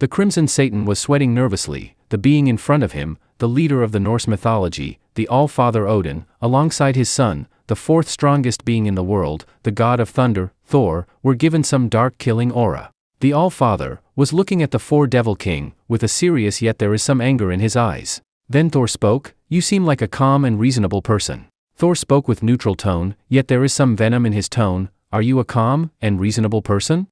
The Crimson Satan was sweating nervously, the being in front of him, the leader of the Norse mythology, the All-Father Odin, alongside his son, the fourth strongest being in the world, the god of thunder, Thor, were given some dark killing aura. The All-Father was looking at the four-devil king, with a serious yet there is some anger in his eyes. Then Thor spoke, "You seem like a calm and reasonable person." Thor spoke with neutral tone, yet there is some venom in his tone. "Are you a calm and reasonable person?"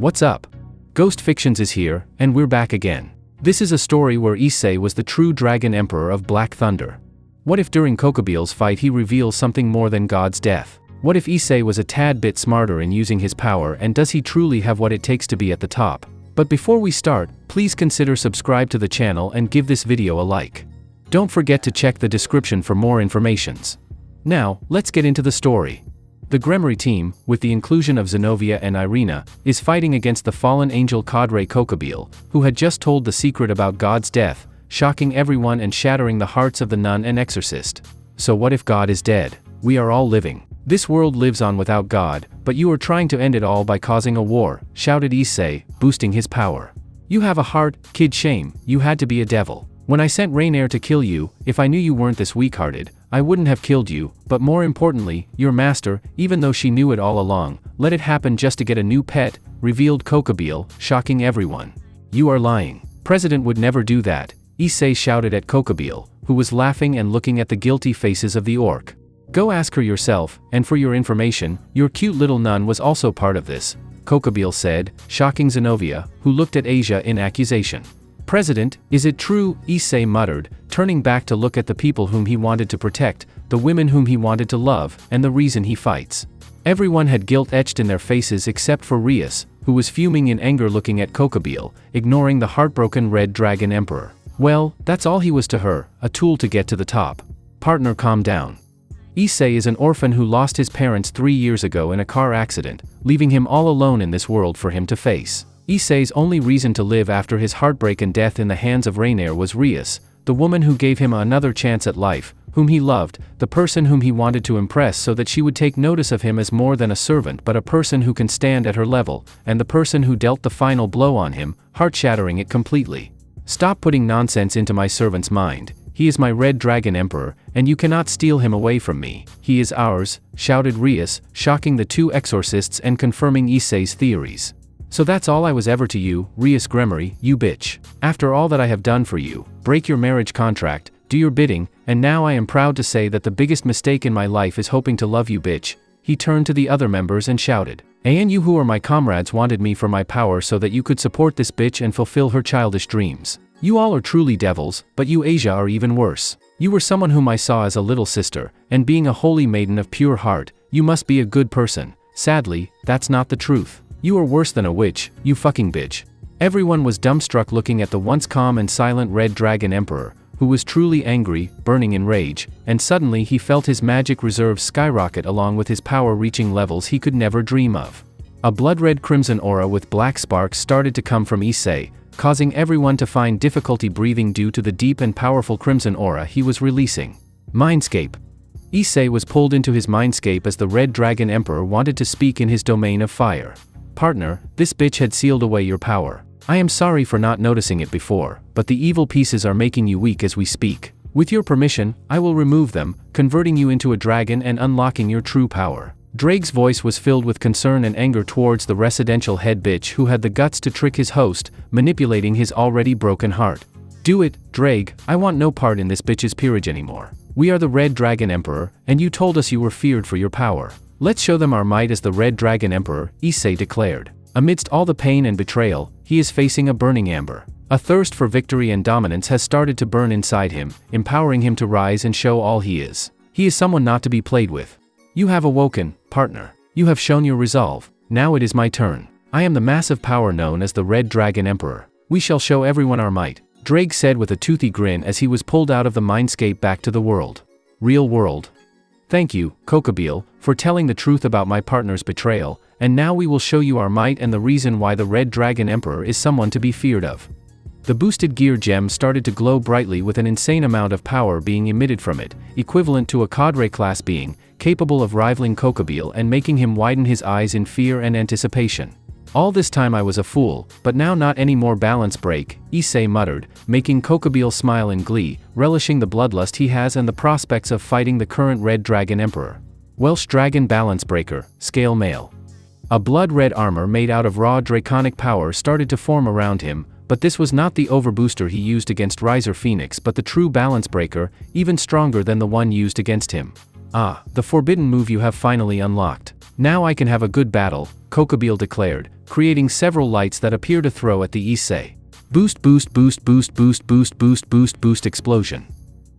What's up? Ghost Fictions is here, and we're back again. This is a story where ISSEI was the true dragon emperor of Black Thunder. What if during Kobabiel's fight he reveals something more than God's death? What if ISSEI was a tad bit smarter in using his power, and does he truly have what it takes to be at the top? But before we start, please consider subscribe to the channel and give this video a like. Don't forget to check the description for more informations. Now, let's get into the story. The Gremory team, with the inclusion of Zenobia and Irina, is fighting against the fallen angel cadre Kobabiel, who had just told the secret about God's death, shocking everyone and shattering the hearts of the nun and exorcist. So what if God is dead? We are all living. This world lives on without God, but you are trying to end it all by causing a war, shouted ISSEI, boosting his power. You have a heart, kid, shame, you had to be a devil. When I sent Reincarnation to kill you, if I knew you weren't this weak-hearted, I wouldn't have killed you, but more importantly, your master, even though she knew it all along, let it happen just to get a new pet, revealed Kobabiel, shocking everyone. You are lying. President would never do that, ISSEI shouted at Kobabiel, who was laughing and looking at the guilty faces of the orc. Go ask her yourself, and for your information, your cute little nun was also part of this, Kobabiel said, shocking Zenobia, who looked at Asia in accusation. President, is it true? ISSEI muttered, turning back to look at the people whom he wanted to protect, the women whom he wanted to love, and the reason he fights. Everyone had guilt etched in their faces except for Rias, who was fuming in anger looking at Kobabiel, ignoring the heartbroken red dragon emperor. Well, that's all he was to her, a tool to get to the top. Partner, calm down. ISSEI is an orphan who lost his parents 3 years ago in a car accident, leaving him all alone in this world for him to face. ISSEI's only reason to live after his heartbreak and death in the hands of Reincarnation was Rias, the woman who gave him another chance at life, whom he loved, the person whom he wanted to impress so that she would take notice of him as more than a servant but a person who can stand at her level, and the person who dealt the final blow on him, heart-shattering it completely. Stop putting nonsense into my servant's mind. He is my red dragon emperor, and you cannot steal him away from me. He is ours, shouted Rias, shocking the two exorcists and confirming ISSEI's theories. So that's all I was ever to you, Rias Gremory, you bitch. After all that I have done for you, break your marriage contract, do your bidding, and now I am proud to say that the biggest mistake in my life is hoping to love you, bitch. He turned to the other members and shouted. And you who are my comrades wanted me for my power so that you could support this bitch and fulfill her childish dreams. You all are truly devils, but you Asia are even worse. You were someone whom I saw as a little sister, and being a holy maiden of pure heart, you must be a good person. Sadly, that's not the truth. You are worse than a witch, you fucking bitch. Everyone was dumbstruck looking at the once calm and silent red dragon emperor, who was truly angry, burning in rage, and suddenly he felt his magic reserves skyrocket along with his power reaching levels he could never dream of. A blood-red crimson aura with black sparks started to come from ISSEI, causing everyone to find difficulty breathing due to the deep and powerful crimson aura he was releasing. Mindscape. ISSEI was pulled into his mindscape as the red dragon emperor wanted to speak in his domain of fire. Partner, this bitch had sealed away your power. I am sorry for not noticing it before, but the evil pieces are making you weak as we speak. With your permission, I will remove them, converting you into a dragon and unlocking your true power. Drake's voice was filled with concern and anger towards the residential head bitch who had the guts to trick his host, manipulating his already broken heart. Do it, Drake, I want no part in this bitch's peerage anymore. We are the Red Dragon Emperor, and you told us you were feared for your power. Let's show them our might as the Red Dragon Emperor, ISSEI declared. Amidst all the pain and betrayal, he is facing a burning amber. A thirst for victory and dominance has started to burn inside him, empowering him to rise and show all he is. He is someone not to be played with. You have awoken, partner. You have shown your resolve. Now it is my turn. I am the massive power known as the Red Dragon Emperor. We shall show everyone our might, Drake said with a toothy grin as he was pulled out of the mindscape back to the world. Real world. Thank you, Kobabiel, for telling the truth about my partner's betrayal, and now we will show you our might and the reason why the Red Dragon Emperor is someone to be feared of. The boosted gear gem started to glow brightly with an insane amount of power being emitted from it, equivalent to a cadre class being, capable of rivaling Kobabiel and making him widen his eyes in fear and anticipation. All this time I was a fool, but now not any more balance break, ISSEI muttered, making Kobabiel smile in glee, relishing the bloodlust he has and the prospects of fighting the current Red Dragon Emperor. Welsh Dragon Balance Breaker, Scale Male. A blood-red armor made out of raw draconic power started to form around him, but this was not the overbooster he used against Riser Phoenix but the true balance breaker, even stronger than the one used against him. Ah, the forbidden move you have finally unlocked. Now I can have a good battle, Kobabiel declared, creating several lights that appear to throw at the ISSEI. Boost boost boost boost boost boost boost boost boost explosion.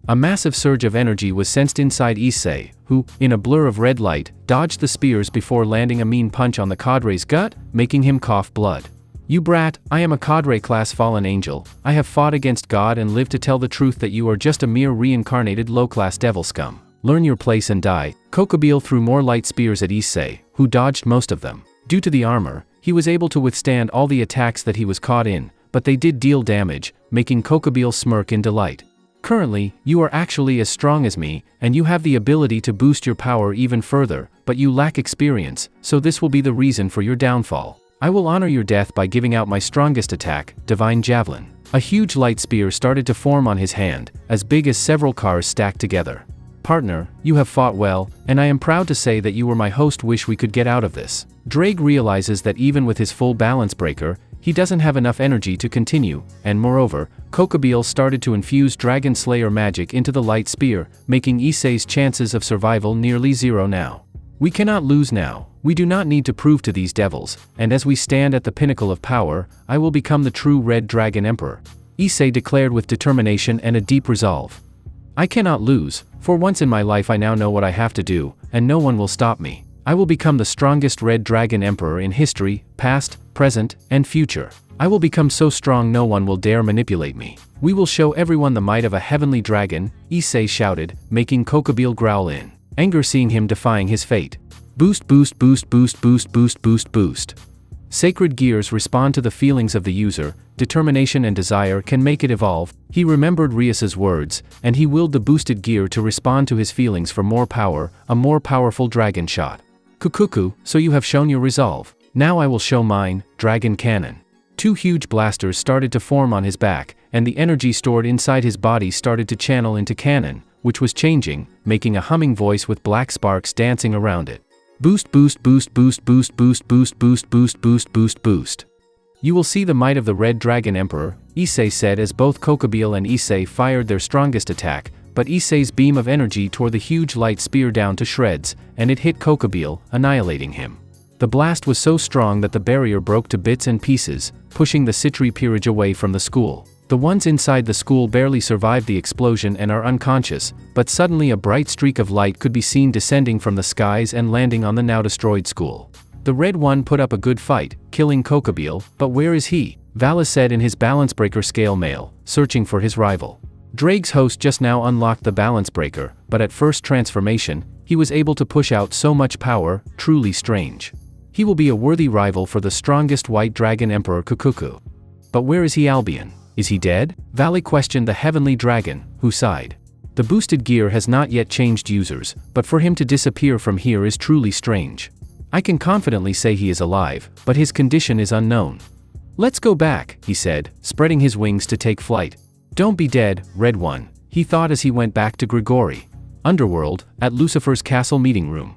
A massive surge of energy was sensed inside ISSEI, who, in a blur of red light, dodged the spears before landing a mean punch on the cadre's gut, making him cough blood. You brat, I am a cadre class fallen angel, I have fought against God and lived to tell the truth that you are just a mere reincarnated low-class devil scum. Learn your place and die. Kobabiel threw more light spears at ISSEI, who dodged most of them. Due to the armor, he was able to withstand all the attacks that he was caught in, but they did deal damage, making Kobabiel smirk in delight. Currently, you are actually as strong as me, and you have the ability to boost your power even further, but you lack experience, so this will be the reason for your downfall. I will honor your death by giving out my strongest attack, Divine Javelin. A huge light spear started to form on his hand, as big as several cars stacked together. Partner, you have fought well, and I am proud to say that you were my host. Wish we could get out of this. Drake realizes that even with his full balance breaker, he doesn't have enough energy to continue, and moreover, Kobabiel started to infuse Dragon Slayer magic into the light spear, making ISSEI's chances of survival nearly zero now. We cannot lose now, we do not need to prove to these devils, and as we stand at the pinnacle of power, I will become the true Red Dragon Emperor, ISSEI declared with determination and a deep resolve. I cannot lose, for once in my life I now know what I have to do, and no one will stop me. I will become the strongest Red Dragon Emperor in history, past, present, and future. I will become so strong no one will dare manipulate me. We will show everyone the might of a heavenly dragon, ISSEI shouted, making Kobabiel growl in anger seeing him defying his fate. Boost boost boost boost boost boost boost boost. Sacred gears respond to the feelings of the user, determination and desire can make it evolve. He remembered Rias's words, and he willed the boosted gear to respond to his feelings for more power, a more powerful dragon shot. Kukuku, so you have shown your resolve. Now I will show mine, Dragon Cannon. Two huge blasters started to form on his back, and the energy stored inside his body started to channel into cannon, which was changing, making a humming voice with black sparks dancing around it. Boost boost boost boost boost boost boost boost boost boost boost boost. You will see the might of the Red Dragon Emperor, ISSEI said as both Kobabiel and ISSEI fired their strongest attack, but ISSEI's beam of energy tore the huge light spear down to shreds, and it hit Kobabiel, annihilating him. The blast was so strong that the barrier broke to bits and pieces, pushing the Citri peerage away from the school. The ones inside the school barely survived the explosion and are unconscious, but suddenly a bright streak of light could be seen descending from the skies and landing on the now destroyed school. The red one put up a good fight, killing Kobabiel, but where is he? Valis said in his balance breaker scale mail, searching for his rival. Drake's host just now unlocked the balance breaker, but at first transformation, he was able to push out so much power, truly strange. He will be a worthy rival for the strongest White Dragon Emperor Kukuku. But where is he? Albion? Is he dead? Valley questioned the heavenly dragon, who sighed. The boosted gear has not yet changed users, but for him to disappear from here is truly strange. I can confidently say he is alive, but his condition is unknown. Let's go back, he said, spreading his wings to take flight. Don't be dead, Red One, he thought as he went back to Gremory. Underworld, at Lucifer's castle meeting room.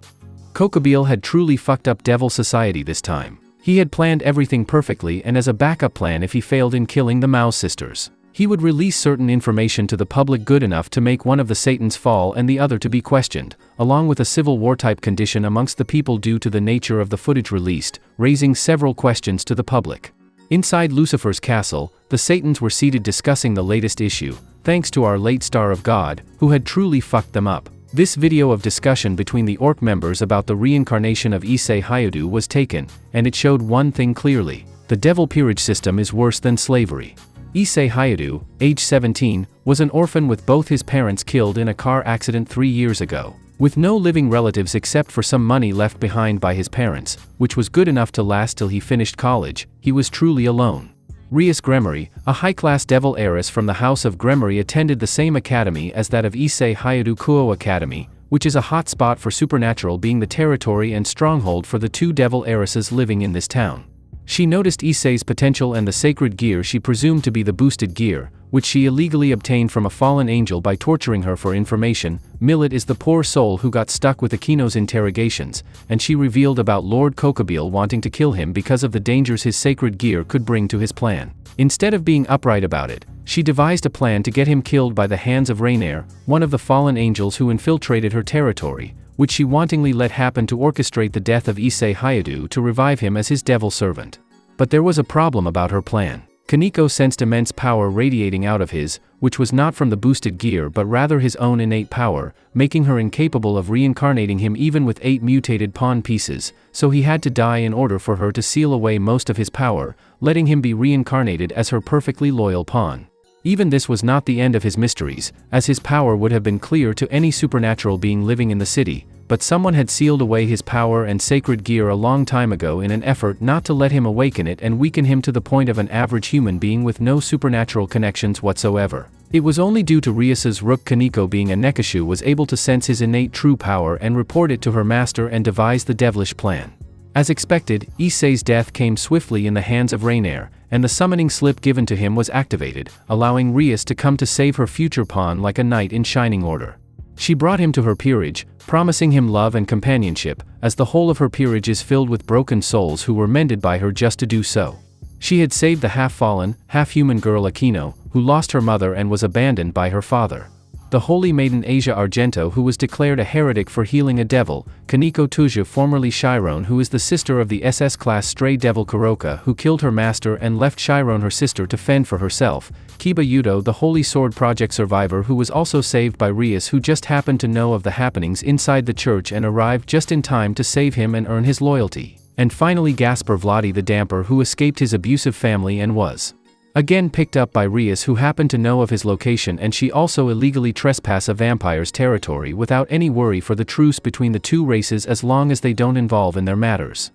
Kobabiel had truly fucked up Devil Society this time. He had planned everything perfectly, and as a backup plan if he failed in killing the Mouse sisters, he would release certain information to the public good enough to make one of the Satans fall and the other to be questioned, along with a civil war type condition amongst the people due to the nature of the footage released, raising several questions to the public. Inside Lucifer's castle, the Satans were seated discussing the latest issue, thanks to our late Star of God, who had truly fucked them up. This video of discussion between the Orc members about the reincarnation of ISSEI ODINSON was taken, and it showed one thing clearly: the devil peerage system is worse than slavery. ISSEI ODINSON, age 17, was an orphan with both his parents killed in a car accident 3 years ago. With no living relatives except for some money left behind by his parents, which was good enough to last till he finished college, he was truly alone. Rias Gremory, a high-class devil heiress from the house of Gremory, attended the same academy as that of ISSEI ODINSON Kuo Academy, which is a hot spot for supernatural, being the territory and stronghold for the two devil heiresses living in this town. She noticed ISSEI's potential and the sacred gear she presumed to be the boosted gear, which she illegally obtained from a fallen angel by torturing her for information. Millet is the poor soul who got stuck with Aquino's interrogations, and she revealed about Lord Kobabiel wanting to kill him because of the dangers his sacred gear could bring to his plan. Instead of being upright about it, she devised a plan to get him killed by the hands of Rainier, one of the fallen angels who infiltrated her territory, which she wantonly let happen to orchestrate the death of ISSEI ODINSON to revive him as his devil servant. But there was a problem about her plan. Kaneko sensed immense power radiating out of his, which was not from the boosted gear but rather his own innate power, making her incapable of reincarnating him even with 8 mutated pawn pieces, so he had to die in order for her to seal away most of his power, letting him be reincarnated as her perfectly loyal pawn. Even this was not the end of his mysteries, as his power would have been clear to any supernatural being living in the city, but someone had sealed away his power and sacred gear a long time ago in an effort not to let him awaken it and weaken him to the point of an average human being with no supernatural connections whatsoever. It was only due to Rias's rook Kaneko being a Nekashu was able to sense his innate true power and report it to her master and devise the devilish plan. As expected, ISSEI's death came swiftly in the hands of Rainier, and the summoning slip given to him was activated, allowing Rias to come to save her future pawn like a knight in shining order. She brought him to her peerage, promising him love and companionship, as the whole of her peerage is filled with broken souls who were mended by her just to do so. She had saved the half-fallen, half-human girl Aquino, who lost her mother and was abandoned by her father. The holy maiden Asia Argento, who was declared a heretic for healing a devil, Kaneko Tuja, formerly Chiron, who is the sister of the SS-class stray devil Kuroka, who killed her master and left Chiron her sister to fend for herself, Kiba Yudo, the Holy Sword Project survivor who was also saved by Rias, who just happened to know of the happenings inside the church and arrived just in time to save him and earn his loyalty, and finally Gasper Vladi the Damper, who escaped his abusive family and was again picked up by Rias, who happened to know of his location, and she also illegally trespass a vampire's territory without any worry for the truce between the two races as long as they don't involve in their matters.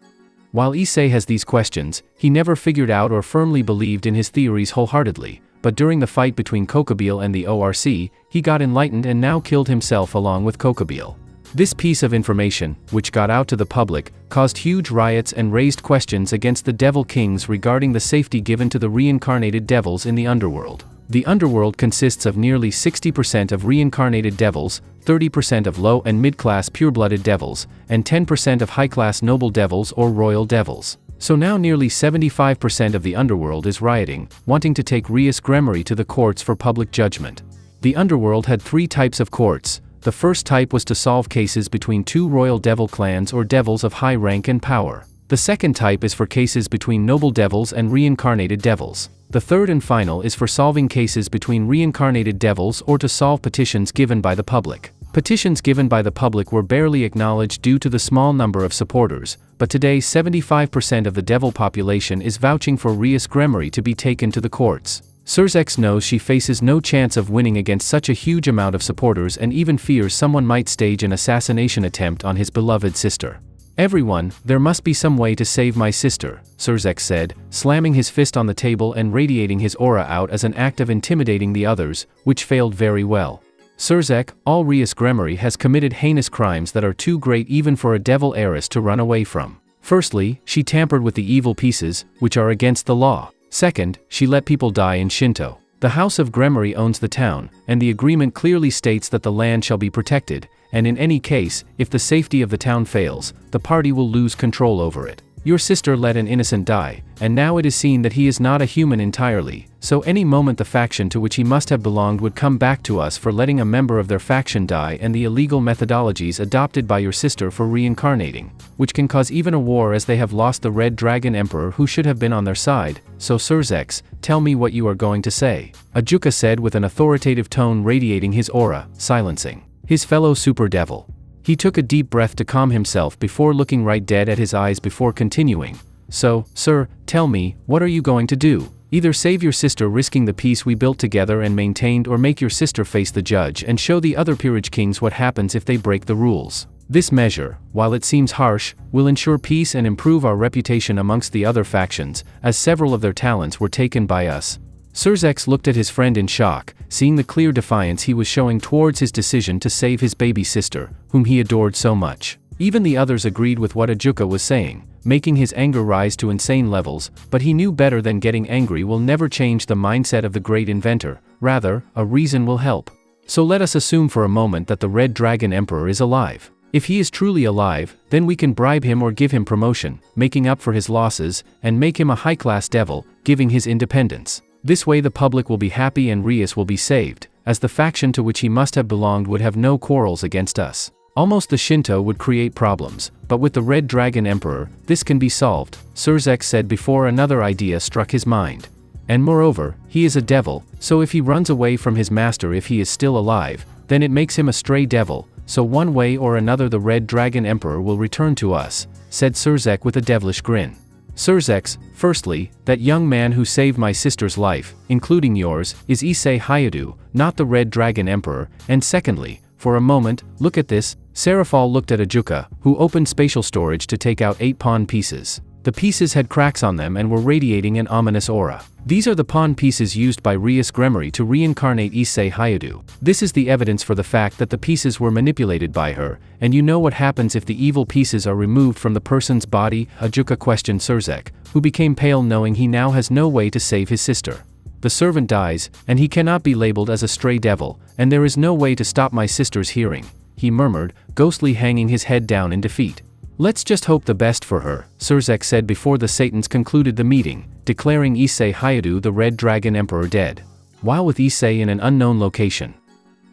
While ISSEI has these questions, he never figured out or firmly believed in his theories wholeheartedly, but during the fight between Kobabiel and the ORC, he got enlightened and now killed himself along with Kobabiel. This piece of information, which got out to the public, caused huge riots and raised questions against the Devil Kings regarding the safety given to the reincarnated devils in the underworld. The underworld consists of nearly 60% of reincarnated devils, 30% of low and mid-class pure-blooded devils, and 10% of high-class noble devils or royal devils. So now nearly 75% of the underworld is rioting, wanting to take Rias Gremory to the courts for public judgment. The underworld had 3 types of courts. The first type was to solve cases between 2 royal devil clans or devils of high rank and power. The second type is for cases between noble devils and reincarnated devils. The third and final is for solving cases between reincarnated devils or to solve petitions given by the public. Petitions given by the public were barely acknowledged due to the small number of supporters, but today 75% of the devil population is vouching for Rias Gremory to be taken to the courts. Surzex knows she faces no chance of winning against such a huge amount of supporters and even fears someone might stage an assassination attempt on his beloved sister. "Everyone, there must be some way to save my sister," Surzex said, slamming his fist on the table and radiating his aura out as an act of intimidating the others, which failed very well. Surzex, all Rias Gremory has committed heinous crimes that are too great even for a devil heiress to run away from. Firstly, she tampered with the evil pieces, which are against the law. Second, she let people die in Shinto. The House of Gremory owns the town, and the agreement clearly states that the land shall be protected, and in any case, if the safety of the town fails, the party will lose control over it. Your sister let an innocent die, and now it is seen that he is not a human entirely, so any moment the faction to which he must have belonged would come back to us for letting a member of their faction die and the illegal methodologies adopted by your sister for reincarnating, which can cause even a war as they have lost the Red Dragon Emperor who should have been on their side. So Surzex, tell me what you are going to say, Ajuka said with an authoritative tone radiating his aura, silencing his fellow super devil. He took a deep breath to calm himself before looking right dead at his eyes before continuing. So, sir, tell me, what are you going to do? Either save your sister risking the peace we built together and maintained, or make your sister face the judge and show the other peerage kings what happens if they break the rules. This measure, while it seems harsh, will ensure peace and improve our reputation amongst the other factions, as several of their talents were taken by us. Surzex looked at his friend in shock, seeing the clear defiance he was showing towards his decision to save his baby sister, whom he adored so much. Even the others agreed with what Ajuka was saying, making his anger rise to insane levels, but he knew better than getting angry will never change the mindset of the great inventor, rather, a reason will help. So let us assume for a moment that the Red Dragon Emperor is alive. If he is truly alive, then we can bribe him or give him promotion, making up for his losses, and make him a high-class devil, giving his independence. This way the public will be happy and Rias will be saved, as the faction to which he must have belonged would have no quarrels against us. Almost the Shinto would create problems, but with the Red Dragon Emperor, this can be solved, Surzek said before another idea struck his mind. And moreover, he is a devil, so if he runs away from his master if he is still alive, then it makes him a stray devil, so one way or another the Red Dragon Emperor will return to us, said Surzek with a devilish grin. Surzek, firstly, that young man who saved my sister's life, including yours, is ISSEI ODINSON, not the Red Dragon Emperor, and secondly, for a moment, look at this. Serafal looked at Ajuka, who opened spatial storage to take out 8 pawn pieces. The pieces had cracks on them and were radiating an ominous aura. These are the pawn pieces used by Rias Gremory to reincarnate ISSEI ODINSON. This is the evidence for the fact that the pieces were manipulated by her, and you know what happens if the evil pieces are removed from the person's body, Ajuka questioned Surzek, who became pale knowing he now has no way to save his sister. The servant dies, and he cannot be labeled as a stray devil, and there is no way to stop my sister's hearing, he murmured, ghostly hanging his head down in defeat. Let's just hope the best for her, Surzek said before the Satans concluded the meeting, declaring ISSEI ODINSON the Red Dragon Emperor dead. While with ISSEI in an unknown location.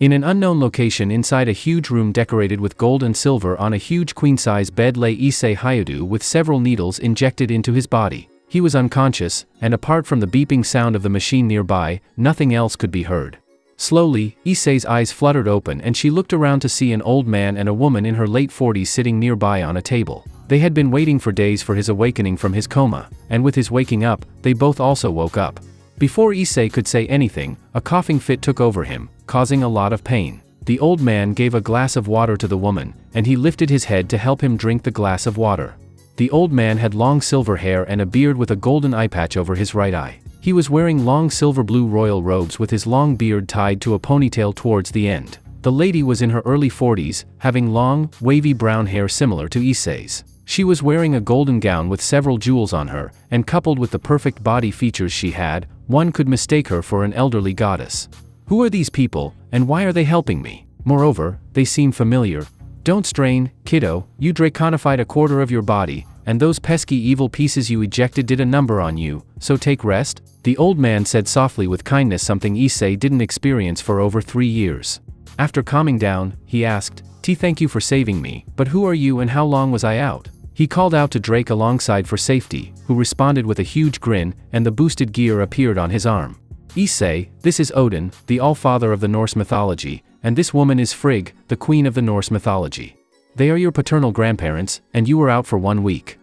In an unknown location inside a huge room decorated with gold and silver on a huge queen-size bed lay ISSEI ODINSON with several needles injected into his body. He was unconscious, and apart from the beeping sound of the machine nearby, nothing else could be heard. Slowly, ISSEI's eyes fluttered open and she looked around to see an old man and a woman in her late 40s sitting nearby on a table. They had been waiting for days for his awakening from his coma, and with his waking up, they both also woke up. Before ISSEI could say anything, a coughing fit took over him, causing a lot of pain. The old man gave a glass of water to the woman, and he lifted his head to help him drink the glass of water. The old man had long silver hair and a beard with a golden eye patch over his right eye. He was wearing long silver-blue royal robes with his long beard tied to a ponytail towards the end. The lady was in her early 40s, having long, wavy brown hair similar to ISSEI's. She was wearing a golden gown with several jewels on her, and coupled with the perfect body features she had, one could mistake her for an elderly goddess. Who are these people, and why are they helping me? Moreover, they seem familiar. Don't strain, kiddo, you draconified a quarter of your body, and those pesky evil pieces you ejected did a number on you, so take rest? The old man said softly with kindness something ISSEI didn't experience for over 3 years. After calming down, he asked, Thank you for saving me, but who are you and how long was I out? He called out to Drake alongside for safety, who responded with a huge grin, and the boosted gear appeared on his arm. ISSEI, this is Odin, the All-Father of the Norse mythology, and this woman is Frigg, the Queen of the Norse mythology. They are your paternal grandparents, and you were out for 1 week.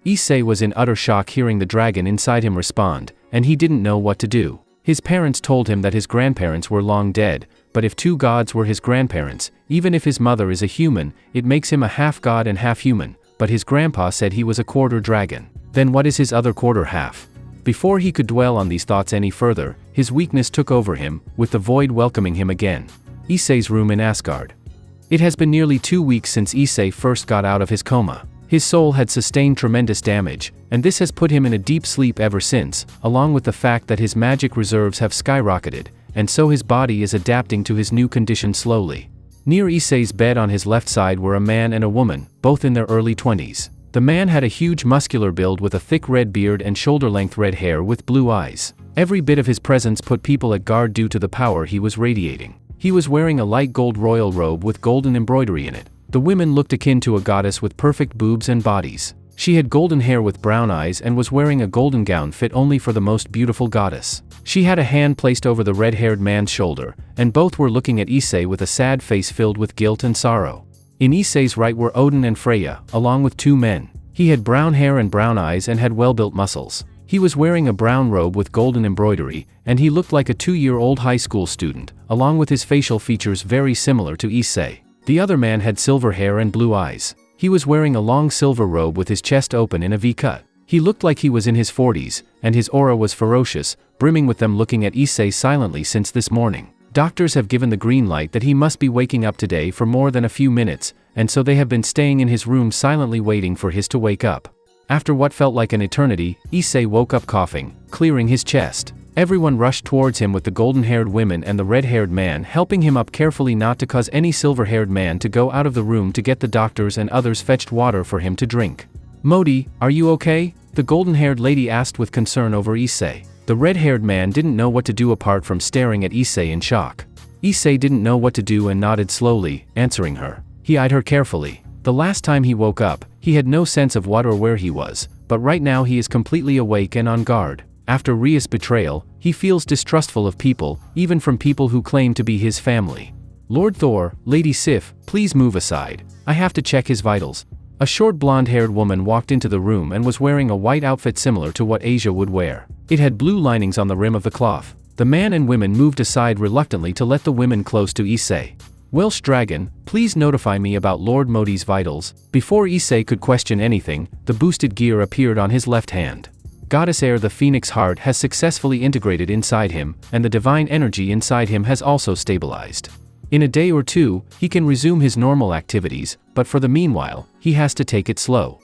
ISSEI was in utter shock hearing the dragon inside him respond, and he didn't know what to do. His parents told him that his grandparents were long dead, but if 2 gods were his grandparents, even if his mother is a human, it makes him a half god and half human, but his grandpa said he was a quarter dragon. Then what is his other quarter half? Before he could dwell on these thoughts any further, his weakness took over him, with the void welcoming him again. ISSEI's room in Asgard. It has been nearly 2 weeks since ISSEI first got out of his coma. His soul had sustained tremendous damage, and this has put him in a deep sleep ever since, along with the fact that his magic reserves have skyrocketed, and so his body is adapting to his new condition slowly. Near ISSEI's bed on his left side were a man and a woman, both in their early 20s. The man had a huge muscular build with a thick red beard and shoulder-length red hair with blue eyes. Every bit of his presence put people at guard due to the power he was radiating. He was wearing a light gold royal robe with golden embroidery in it. The women looked akin to a goddess with perfect boobs and bodies. She had golden hair with brown eyes and was wearing a golden gown fit only for the most beautiful goddess. She had a hand placed over the red-haired man's shoulder, and both were looking at ISSEI with a sad face filled with guilt and sorrow. In ISSEI's right were Odin and Freya, along with 2 men. He had brown hair and brown eyes and had well-built muscles. He was wearing a brown robe with golden embroidery, and he looked like a 2-year-old high school student, along with his facial features very similar to ISSEI. The other man had silver hair and blue eyes. He was wearing a long silver robe with his chest open in a V-cut. He looked like he was in his 40s, and his aura was ferocious, brimming with them looking at ISSEI silently since this morning. Doctors have given the green light that he must be waking up today for more than a few minutes, and so they have been staying in his room silently waiting for his to wake up. After what felt like an eternity, ISSEI woke up coughing, clearing his chest. Everyone rushed towards him with the golden-haired women and the red-haired man helping him up carefully not to cause any silver-haired man to go out of the room to get the doctors, and others fetched water for him to drink. "Modi, are you okay?" the golden-haired lady asked with concern over ISSEI. The red-haired man didn't know what to do apart from staring at ISSEI in shock. ISSEI didn't know what to do and nodded slowly, answering her. He eyed her carefully. The last time he woke up, he had no sense of what or where he was, but right now he is completely awake and on guard. After Rias' betrayal, he feels distrustful of people, even from people who claim to be his family. "Lord Thor, Lady Sif, please move aside. I have to check his vitals." A short blonde-haired woman walked into the room and was wearing a white outfit similar to what Asia would wear. It had blue linings on the rim of the cloth. The man and women moved aside reluctantly to let the women close to ISSEI. "Welsh Dragon, please notify me about Lord Modi's vitals." Before ISSEI could question anything, the boosted gear appeared on his left hand. Goddess Air, the Phoenix Heart, has successfully integrated inside him, and the divine energy inside him has also stabilized. In a day or two, he can resume his normal activities, but for the meanwhile, he has to take it slow.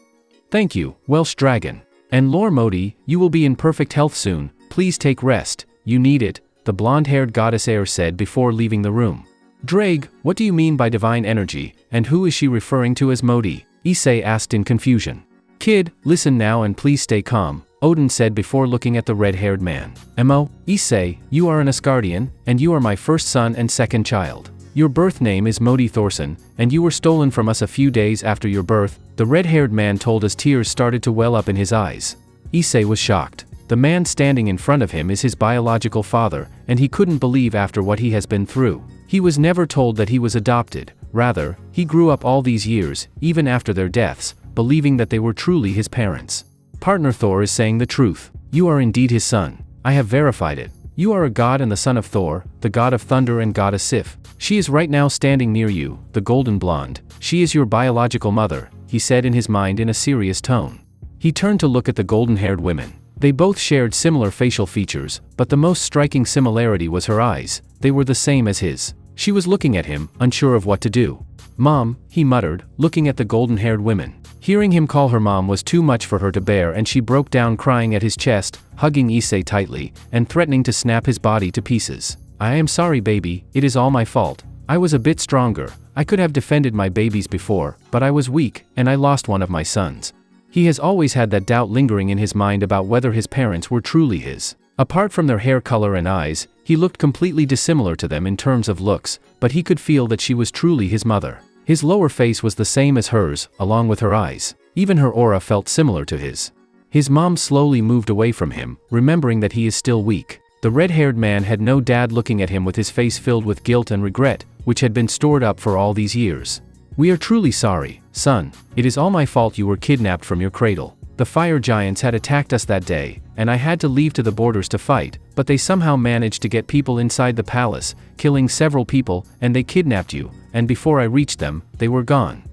"Thank you, Welsh Dragon. And Lord Modi, you will be in perfect health soon. Please take rest, you need it," the blonde-haired Goddess Air said before leaving the room. "Drake, what do you mean by divine energy, and who is she referring to as Modi?" ISSEI asked in confusion. "Kid, listen now and please stay calm," Odin said before looking at the red-haired man. "Emo, ISSEI, you are an Asgardian, and you are my first son and second child. Your birth name is Modi Thorson, and you were stolen from us a few days after your birth," the red-haired man told as tears started to well up in his eyes. ISSEI was shocked. The man standing in front of him is his biological father, and he couldn't believe after what he has been through. He was never told that he was adopted. Rather, he grew up all these years, even after their deaths, believing that they were truly his parents. "Partner Thor is saying the truth. You are indeed his son. I have verified it. You are a god and the son of Thor, the god of thunder, and goddess Sif. She is right now standing near you, the golden blonde. She is your biological mother," he said in his mind in a serious tone. He turned to look at the golden-haired women. They both shared similar facial features, but the most striking similarity was her eyes. They were the same as his. She was looking at him, unsure of what to do. "Mom," he muttered, looking at the golden-haired women. Hearing him call her mom was too much for her to bear, and she broke down crying at his chest, hugging ISSEI tightly, and threatening to snap his body to pieces. "I am sorry, baby, it is all my fault. I was a bit stronger. I could have defended my babies before, but I was weak, and I lost one of my sons." He has always had that doubt lingering in his mind about whether his parents were truly his. Apart from their hair color and eyes, he looked completely dissimilar to them in terms of looks, but he could feel that she was truly his mother. His lower face was the same as hers, along with her eyes. Even her aura felt similar to his. His mom slowly moved away from him, remembering that he is still weak. The red-haired man had no dad looking at him with his face filled with guilt and regret, which had been stored up for all these years. "We are truly sorry, son. It is all my fault you were kidnapped from your cradle. The fire giants had attacked us that day, and I had to leave to the borders to fight, but they somehow managed to get people inside the palace, killing several people, and they kidnapped you, and before I reached them, they were gone."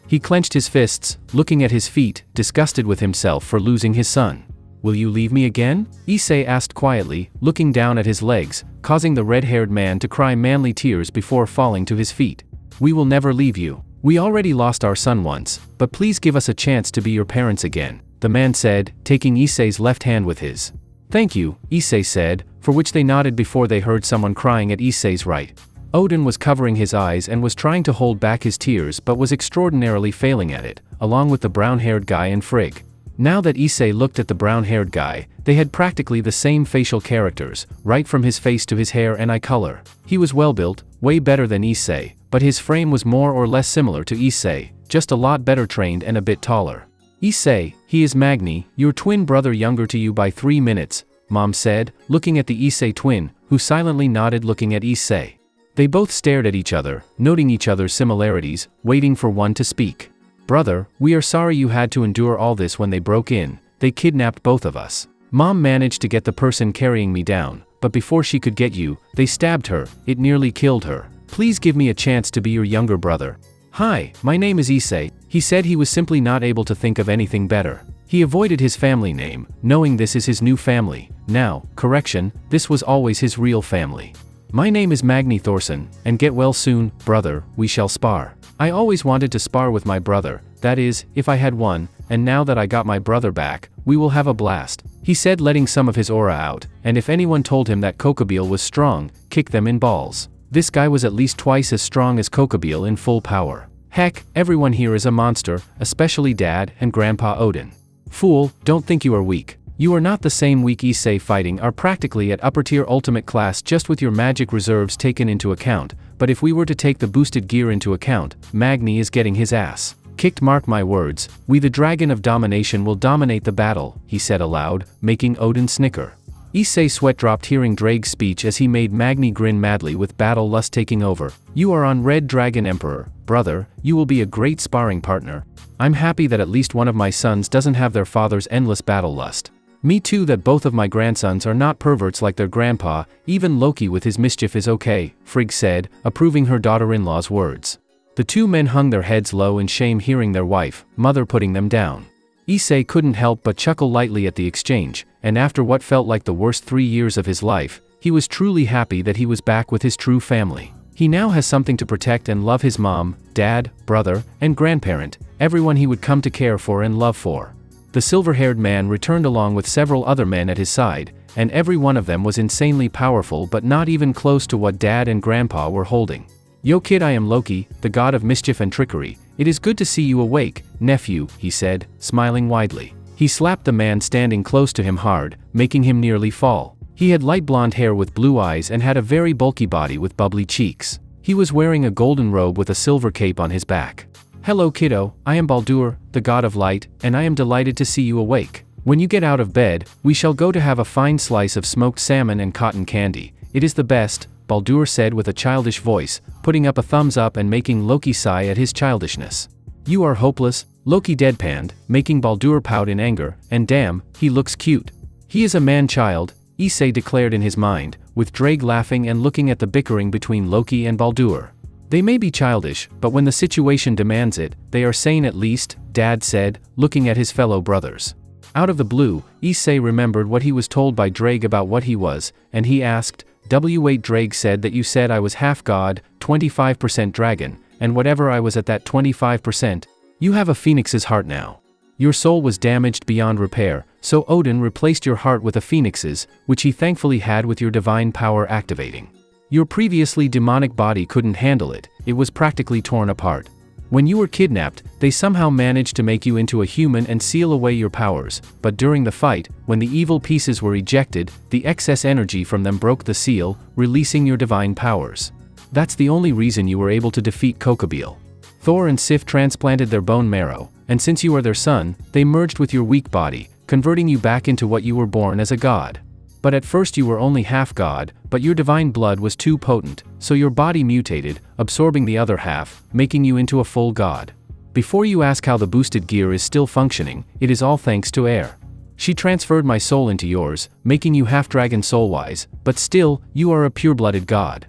He clenched his fists, looking at his feet, disgusted with himself for losing his son. "Will you leave me again?" ISSEI asked quietly, looking down at his legs, causing the red-haired man to cry manly tears before falling to his feet. "We will never leave you. We already lost our son once, but please give us a chance to be your parents again," the man said, taking ISSEI's left hand with his. "Thank you," ISSEI said, for which they nodded before they heard someone crying at ISSEI's right. Odin was covering his eyes and was trying to hold back his tears but was extraordinarily failing at it, along with the brown-haired guy and Frigg. Now that ISSEI looked at the brown-haired guy, they had practically the same facial characters, right from his face to his hair and eye color. He was well-built, way better than ISSEI, but his frame was more or less similar to ISSEI, just a lot better trained and a bit taller. "ISSEI, he is Magni, your twin brother, younger to you by 3 minutes, Mom said, looking at the ISSEI twin, who silently nodded looking at ISSEI. They both stared at each other, noting each other's similarities, waiting for one to speak. "Brother, we are sorry you had to endure all this when they broke in. They kidnapped both of us. Mom managed to get the person carrying me down, but before she could get you, they stabbed her. It nearly killed her. Please give me a chance to be your younger brother." "Hi, my name is ISSEI," he said. He was simply not able to think of anything better. He avoided his family name, knowing this is his new family. Now, correction, this was always his real family. "My name is Magni Thorson, and get well soon, brother, we shall spar. I always wanted to spar with my brother, that is, if I had one, and now that I got my brother back, we will have a blast," he said, letting some of his aura out, and if anyone told him that Kobabiel was strong, kick them in balls. This guy was at least twice as strong as Kobabiel in full power. Heck, everyone here is a monster, especially Dad and Grandpa Odin. Fool, don't think you are weak. You are not the same. Weak ISSEI fighting are practically at upper tier ultimate class just with your magic reserves taken into account, but if we were to take the boosted gear into account, Magni is getting his ass kicked. Mark my words, we the Dragon of Domination will dominate the battle, he said aloud, making Odin snicker. ISSEI sweat dropped hearing Drake's speech as he made Magni grin madly with battle lust taking over. You are on Red Dragon Emperor, brother, you will be a great sparring partner. I'm happy that at least one of my sons doesn't have their father's endless battle lust. Me too, that both of my grandsons are not perverts like their grandpa, even Loki with his mischief is okay, Frigg said, approving her daughter-in-law's words. The two men hung their heads low in shame hearing their wife, mother putting them down. ISSEI couldn't help but chuckle lightly at the exchange, and after what felt like the worst 3 years of his life, he was truly happy that he was back with his true family. He now has something to protect and love: his mom, dad, brother, and grandparent, everyone he would come to care for and love for. The silver-haired man returned along with several other men at his side, and every one of them was insanely powerful but not even close to what Dad and Grandpa were holding. Yo kid, I am Loki, the god of mischief and trickery. It is good to see you awake, nephew, he said, smiling widely. He slapped the man standing close to him hard, making him nearly fall. He had light blonde hair with blue eyes and had a very bulky body with bubbly cheeks. He was wearing a golden robe with a silver cape on his back. Hello kiddo, I am Baldur, the god of light, and I am delighted to see you awake. When you get out of bed, we shall go to have a fine slice of smoked salmon and cotton candy. It is the best, Baldur said with a childish voice, putting up a thumbs up and making Loki sigh at his childishness. You are hopeless, Loki deadpanned, making Baldur pout in anger, and damn, he looks cute. He is a man-child, ISSEI declared in his mind, with Drake laughing and looking at the bickering between Loki and Baldur. They may be childish, but when the situation demands it, they are sane at least, Dad said, looking at his fellow brothers. Out of the blue, ISSEI remembered what he was told by Drake about what he was, and he asked, W8 Drake said that you said I was half god, 25% dragon, and whatever I was at that 25%, you have a phoenix's heart now. Your soul was damaged beyond repair, so Odin replaced your heart with a phoenix's, which he thankfully had with your divine power activating. Your previously demonic body couldn't handle it, it was practically torn apart. When you were kidnapped, they somehow managed to make you into a human and seal away your powers, but during the fight, when the evil pieces were ejected, the excess energy from them broke the seal, releasing your divine powers. That's the only reason you were able to defeat Kobabiel. Thor and Sif transplanted their bone marrow, and since you are their son, they merged with your weak body, converting you back into what you were born as, a god. But at first you were only half god, but your divine blood was too potent, so your body mutated, absorbing the other half, making you into a full god. Before you ask how the boosted gear is still functioning, it is all thanks to Air. She transferred my soul into yours, making you half dragon soul-wise, but still, you are a pure-blooded god.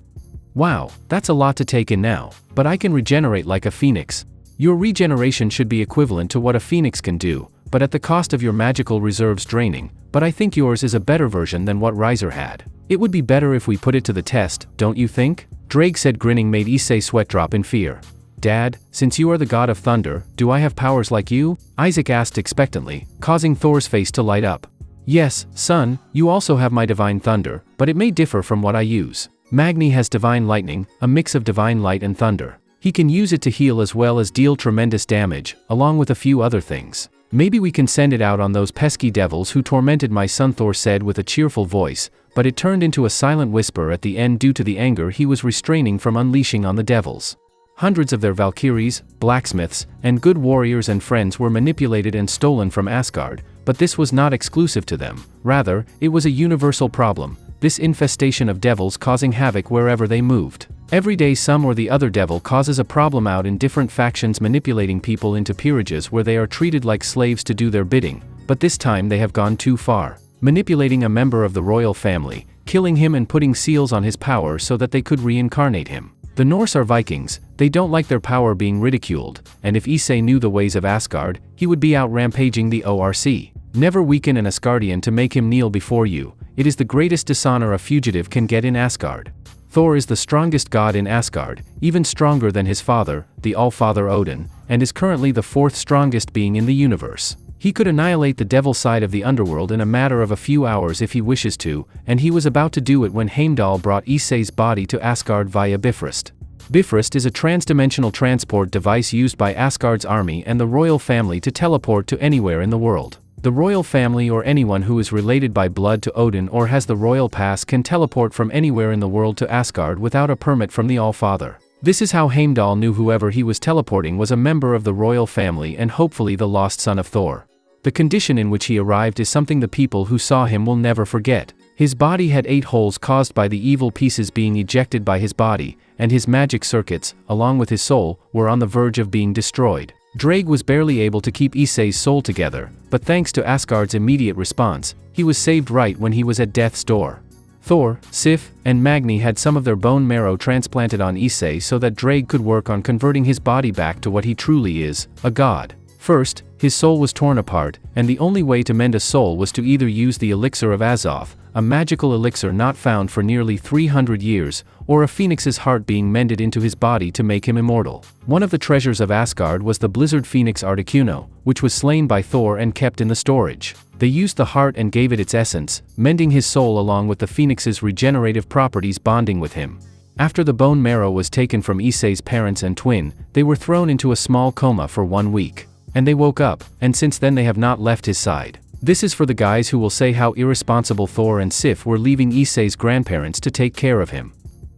Wow, that's a lot to take in now, but I can regenerate like a phoenix. Your regeneration should be equivalent to what a phoenix can do, but at the cost of your magical reserves draining, but I think yours is a better version than what Riser had. It would be better if we put it to the test, don't you think? Drake said, grinning made ISSEI sweat drop in fear. Dad, since you are the god of thunder, do I have powers like you? Isaac asked expectantly, causing Thor's face to light up. Yes, son, you also have my divine thunder, but it may differ from what I use. Magni has divine lightning, a mix of divine light and thunder. He can use it to heal as well as deal tremendous damage, along with a few other things. Maybe we can send it out on those pesky devils who tormented my son, Thor said with a cheerful voice, but it turned into a silent whisper at the end due to the anger he was restraining from unleashing on the devils. Hundreds of their Valkyries, blacksmiths, and good warriors and friends were manipulated and stolen from Asgard, but this was not exclusive to them, rather, it was a universal problem, this infestation of devils causing havoc wherever they moved. Every day some or the other devil causes a problem out in different factions, manipulating people into peerages where they are treated like slaves to do their bidding, but this time they have gone too far, manipulating a member of the royal family, killing him and putting seals on his power so that they could reincarnate him. The Norse are Vikings, they don't like their power being ridiculed, and if ISSEI knew the ways of Asgard, he would be out rampaging the ORC. Never weaken an Asgardian to make him kneel before you, it is the greatest dishonor a fugitive can get in Asgard. Thor is the strongest god in Asgard, even stronger than his father, the All-Father Odin, and is currently the fourth strongest being in the universe. He could annihilate the devil side of the underworld in a matter of a few hours if he wishes to, and he was about to do it when Heimdall brought ISSEI's body to Asgard via Bifrost. Bifrost is a transdimensional transport device used by Asgard's army and the royal family to teleport to anywhere in the world. The royal family or anyone who is related by blood to Odin or has the royal pass can teleport from anywhere in the world to Asgard without a permit from the All-Father. This is how Heimdall knew whoever he was teleporting was a member of the royal family and hopefully the lost son of Thor. The condition in which he arrived is something the people who saw him will never forget. His body had 8 holes caused by the evil pieces being ejected by his body, and his magic circuits, along with his soul, were on the verge of being destroyed. Drake was barely able to keep ISSEI's soul together, but thanks to Asgard's immediate response, he was saved right when he was at death's door. Thor, Sif, and Magni had some of their bone marrow transplanted on ISSEI so that Drake could work on converting his body back to what he truly is, a god. First, his soul was torn apart, and the only way to mend a soul was to either use the elixir of Azoth, a magical elixir not found for nearly 300 years, or a phoenix's heart being mended into his body to make him immortal. One of the treasures of Asgard was the blizzard phoenix Articuno, which was slain by Thor and kept in the storage. They used the heart and gave it its essence, mending his soul along with the phoenix's regenerative properties bonding with him. After the bone marrow was taken from ISSEI's parents and twin, they were thrown into a small coma for 1 week. And they woke up, and since then they have not left his side. This is for the guys who will say how irresponsible Thor and Sif were leaving ISSEI's grandparents to take care of him.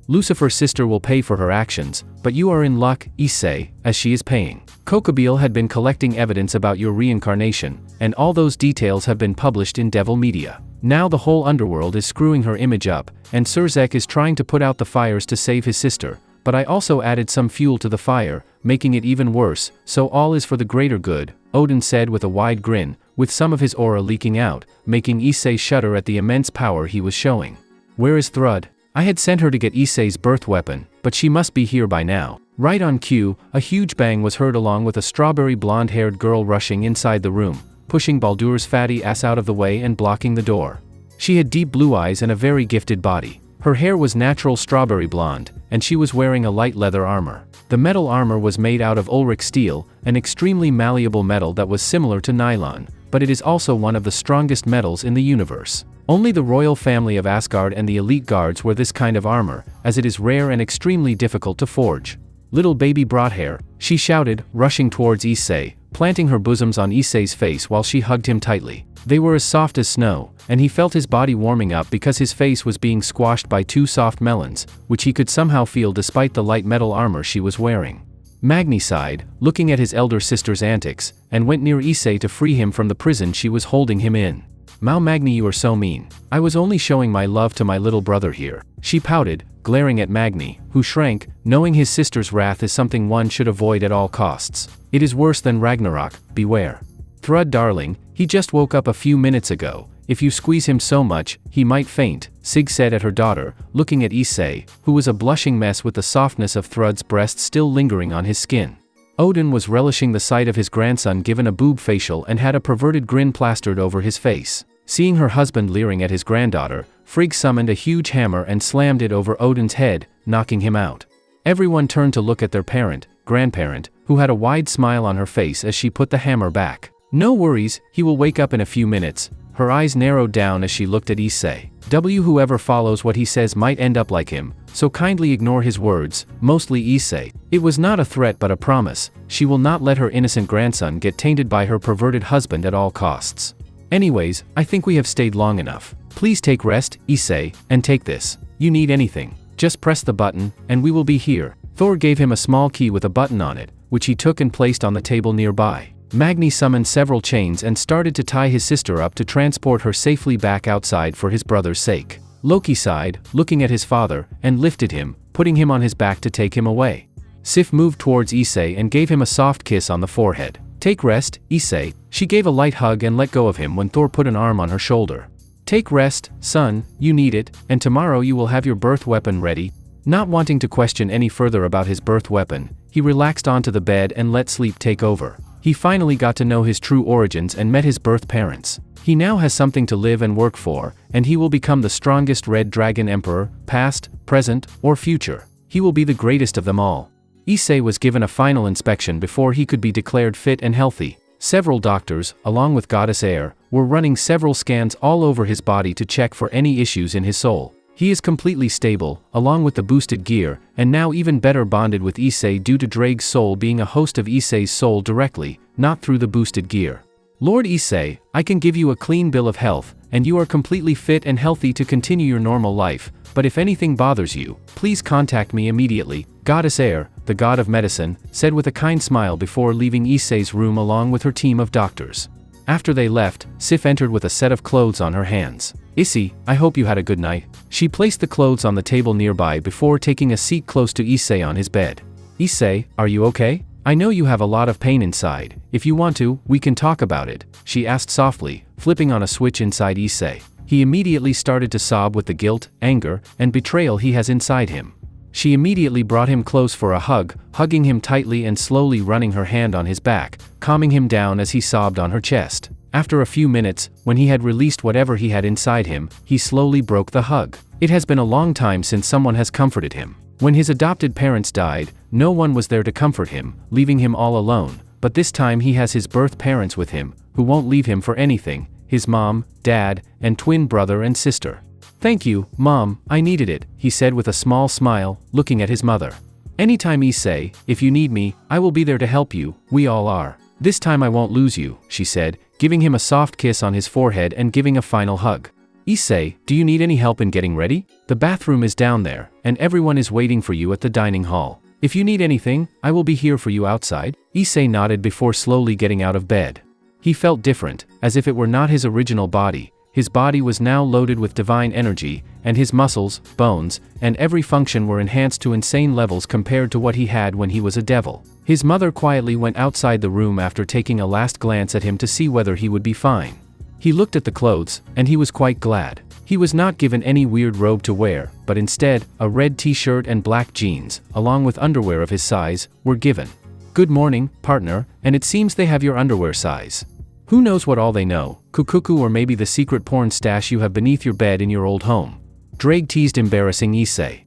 Lucifer's sister will pay for her actions, but you are in luck, ISSEI, as she is paying. Kobabiel had been collecting evidence about your reincarnation, and all those details have been published in Devil Media. Now the whole underworld is screwing her image up, and Surzek is trying to put out the fires to save his sister, but I also added some fuel to the fire, making it even worse, so all is for the greater good, Odin said with a wide grin, with some of his aura leaking out, making ISSEI shudder at the immense power he was showing. Where is Thrud? I had sent her to get ISSEI's birth weapon, but she must be here by now. Right on cue, a huge bang was heard along with a strawberry blonde-haired girl rushing inside the room, pushing Baldur's fatty ass out of the way and blocking the door. She had deep blue eyes and a very gifted body. Her hair was natural strawberry blonde, and she was wearing a light leather armor. The metal armor was made out of Ulrich steel, an extremely malleable metal that was similar to nylon, but it is also one of the strongest metals in the universe. Only the royal family of Asgard and the elite guards wear this kind of armor, as it is rare and extremely difficult to forge. Little baby brought hair, she shouted, rushing towards ISSEI, planting her bosoms on ISSEI's face while she hugged him tightly. They were as soft as snow, and he felt his body warming up because his face was being squashed by 2 soft melons, which he could somehow feel despite the light metal armor she was wearing. Magni sighed, looking at his elder sister's antics, and went near ISSEI to free him from the prison she was holding him in. Mau Magni, you are so mean. I was only showing my love to my little brother here. She pouted, glaring at Magni, who shrank, knowing his sister's wrath is something one should avoid at all costs. It is worse than Ragnarok, beware. Thrud darling, he just woke up a few minutes ago. If you squeeze him so much, he might faint, Sig said at her daughter, looking at ISSEI, who was a blushing mess with the softness of Thrud's breast still lingering on his skin. Odin was relishing the sight of his grandson given a boob facial and had a perverted grin plastered over his face. Seeing her husband leering at his granddaughter, Frigg summoned a huge hammer and slammed it over Odin's head, knocking him out. Everyone turned to look at their grandparent, who had a wide smile on her face as she put the hammer back. No worries, he will wake up in a few minutes. Her eyes narrowed down as she looked at ISSEI. Whoever follows what he says might end up like him, so kindly ignore his words, mostly ISSEI. It was not a threat but a promise. She will not let her innocent grandson get tainted by her perverted husband at all costs. Anyways, I think we have stayed long enough. Please take rest, ISSEI, and take this. You need anything, just press the button, and we will be here. Thor gave him a small key with a button on it, which he took and placed on the table nearby. Magni summoned several chains and started to tie his sister up to transport her safely back outside for his brother's sake. Loki sighed, looking at his father, and lifted him, putting him on his back to take him away. Sif moved towards ISSEI and gave him a soft kiss on the forehead. Take rest, ISSEI. She gave a light hug and let go of him when Thor put an arm on her shoulder. Take rest, son, you need it, and tomorrow you will have your birth weapon ready. Not wanting to question any further about his birth weapon, he relaxed onto the bed and let sleep take over. He finally got to know his true origins and met his birth parents. He now has something to live and work for, and he will become the strongest Red Dragon Emperor, past, present, or future. He will be the greatest of them all. ISSEI was given a final inspection before he could be declared fit and healthy. Several doctors, along with Goddess Air, were running several scans all over his body to check for any issues in his soul. He is completely stable, along with the boosted gear, and now even better bonded with ISSEI due to Drake's soul being a host of ISSEI's soul directly, not through the boosted gear. Lord ISSEI, I can give you a clean bill of health, and you are completely fit and healthy to continue your normal life, but if anything bothers you, please contact me immediately, Goddess Air, the god of medicine, said with a kind smile before leaving ISSEI's room along with her team of doctors. After they left, Sif entered with a set of clothes on her hands. ISSEI, I hope you had a good night. She placed the clothes on the table nearby before taking a seat close to ISSEI on his bed. ISSEI, are you okay? I know you have a lot of pain inside. If you want to, we can talk about it, she asked softly, flipping on a switch inside ISSEI. He immediately started to sob with the guilt, anger, and betrayal he has inside him. She immediately brought him close for a hug, hugging him tightly and slowly running her hand on his back, calming him down as he sobbed on her chest. After a few minutes, when he had released whatever he had inside him, he slowly broke the hug. It has been a long time since someone has comforted him. When his adopted parents died, no one was there to comfort him, leaving him all alone, but this time he has his birth parents with him, who won't leave him for anything, his mom, dad, and twin brother and sister. Thank you, Mom, I needed it, he said with a small smile, looking at his mother. Anytime ISSEI, if you need me, I will be there to help you, we all are. This time I won't lose you, she said, giving him a soft kiss on his forehead and giving a final hug. ISSEI, do you need any help in getting ready? The bathroom is down there, and everyone is waiting for you at the dining hall. If you need anything, I will be here for you outside. ISSEI nodded before slowly getting out of bed. He felt different, as if it were not his original body. His body was now loaded with divine energy, and his muscles, bones, and every function were enhanced to insane levels compared to what he had when he was a devil. His mother quietly went outside the room after taking a last glance at him to see whether he would be fine. He looked at the clothes, and he was quite glad. He was not given any weird robe to wear, but instead, a red t-shirt and black jeans, along with underwear of his size, were given. Good morning, partner, and it seems they have your underwear size. Who knows what all they know, Kukuku, or maybe the secret porn stash you have beneath your bed in your old home. Drake teased, embarrassing ISSEI.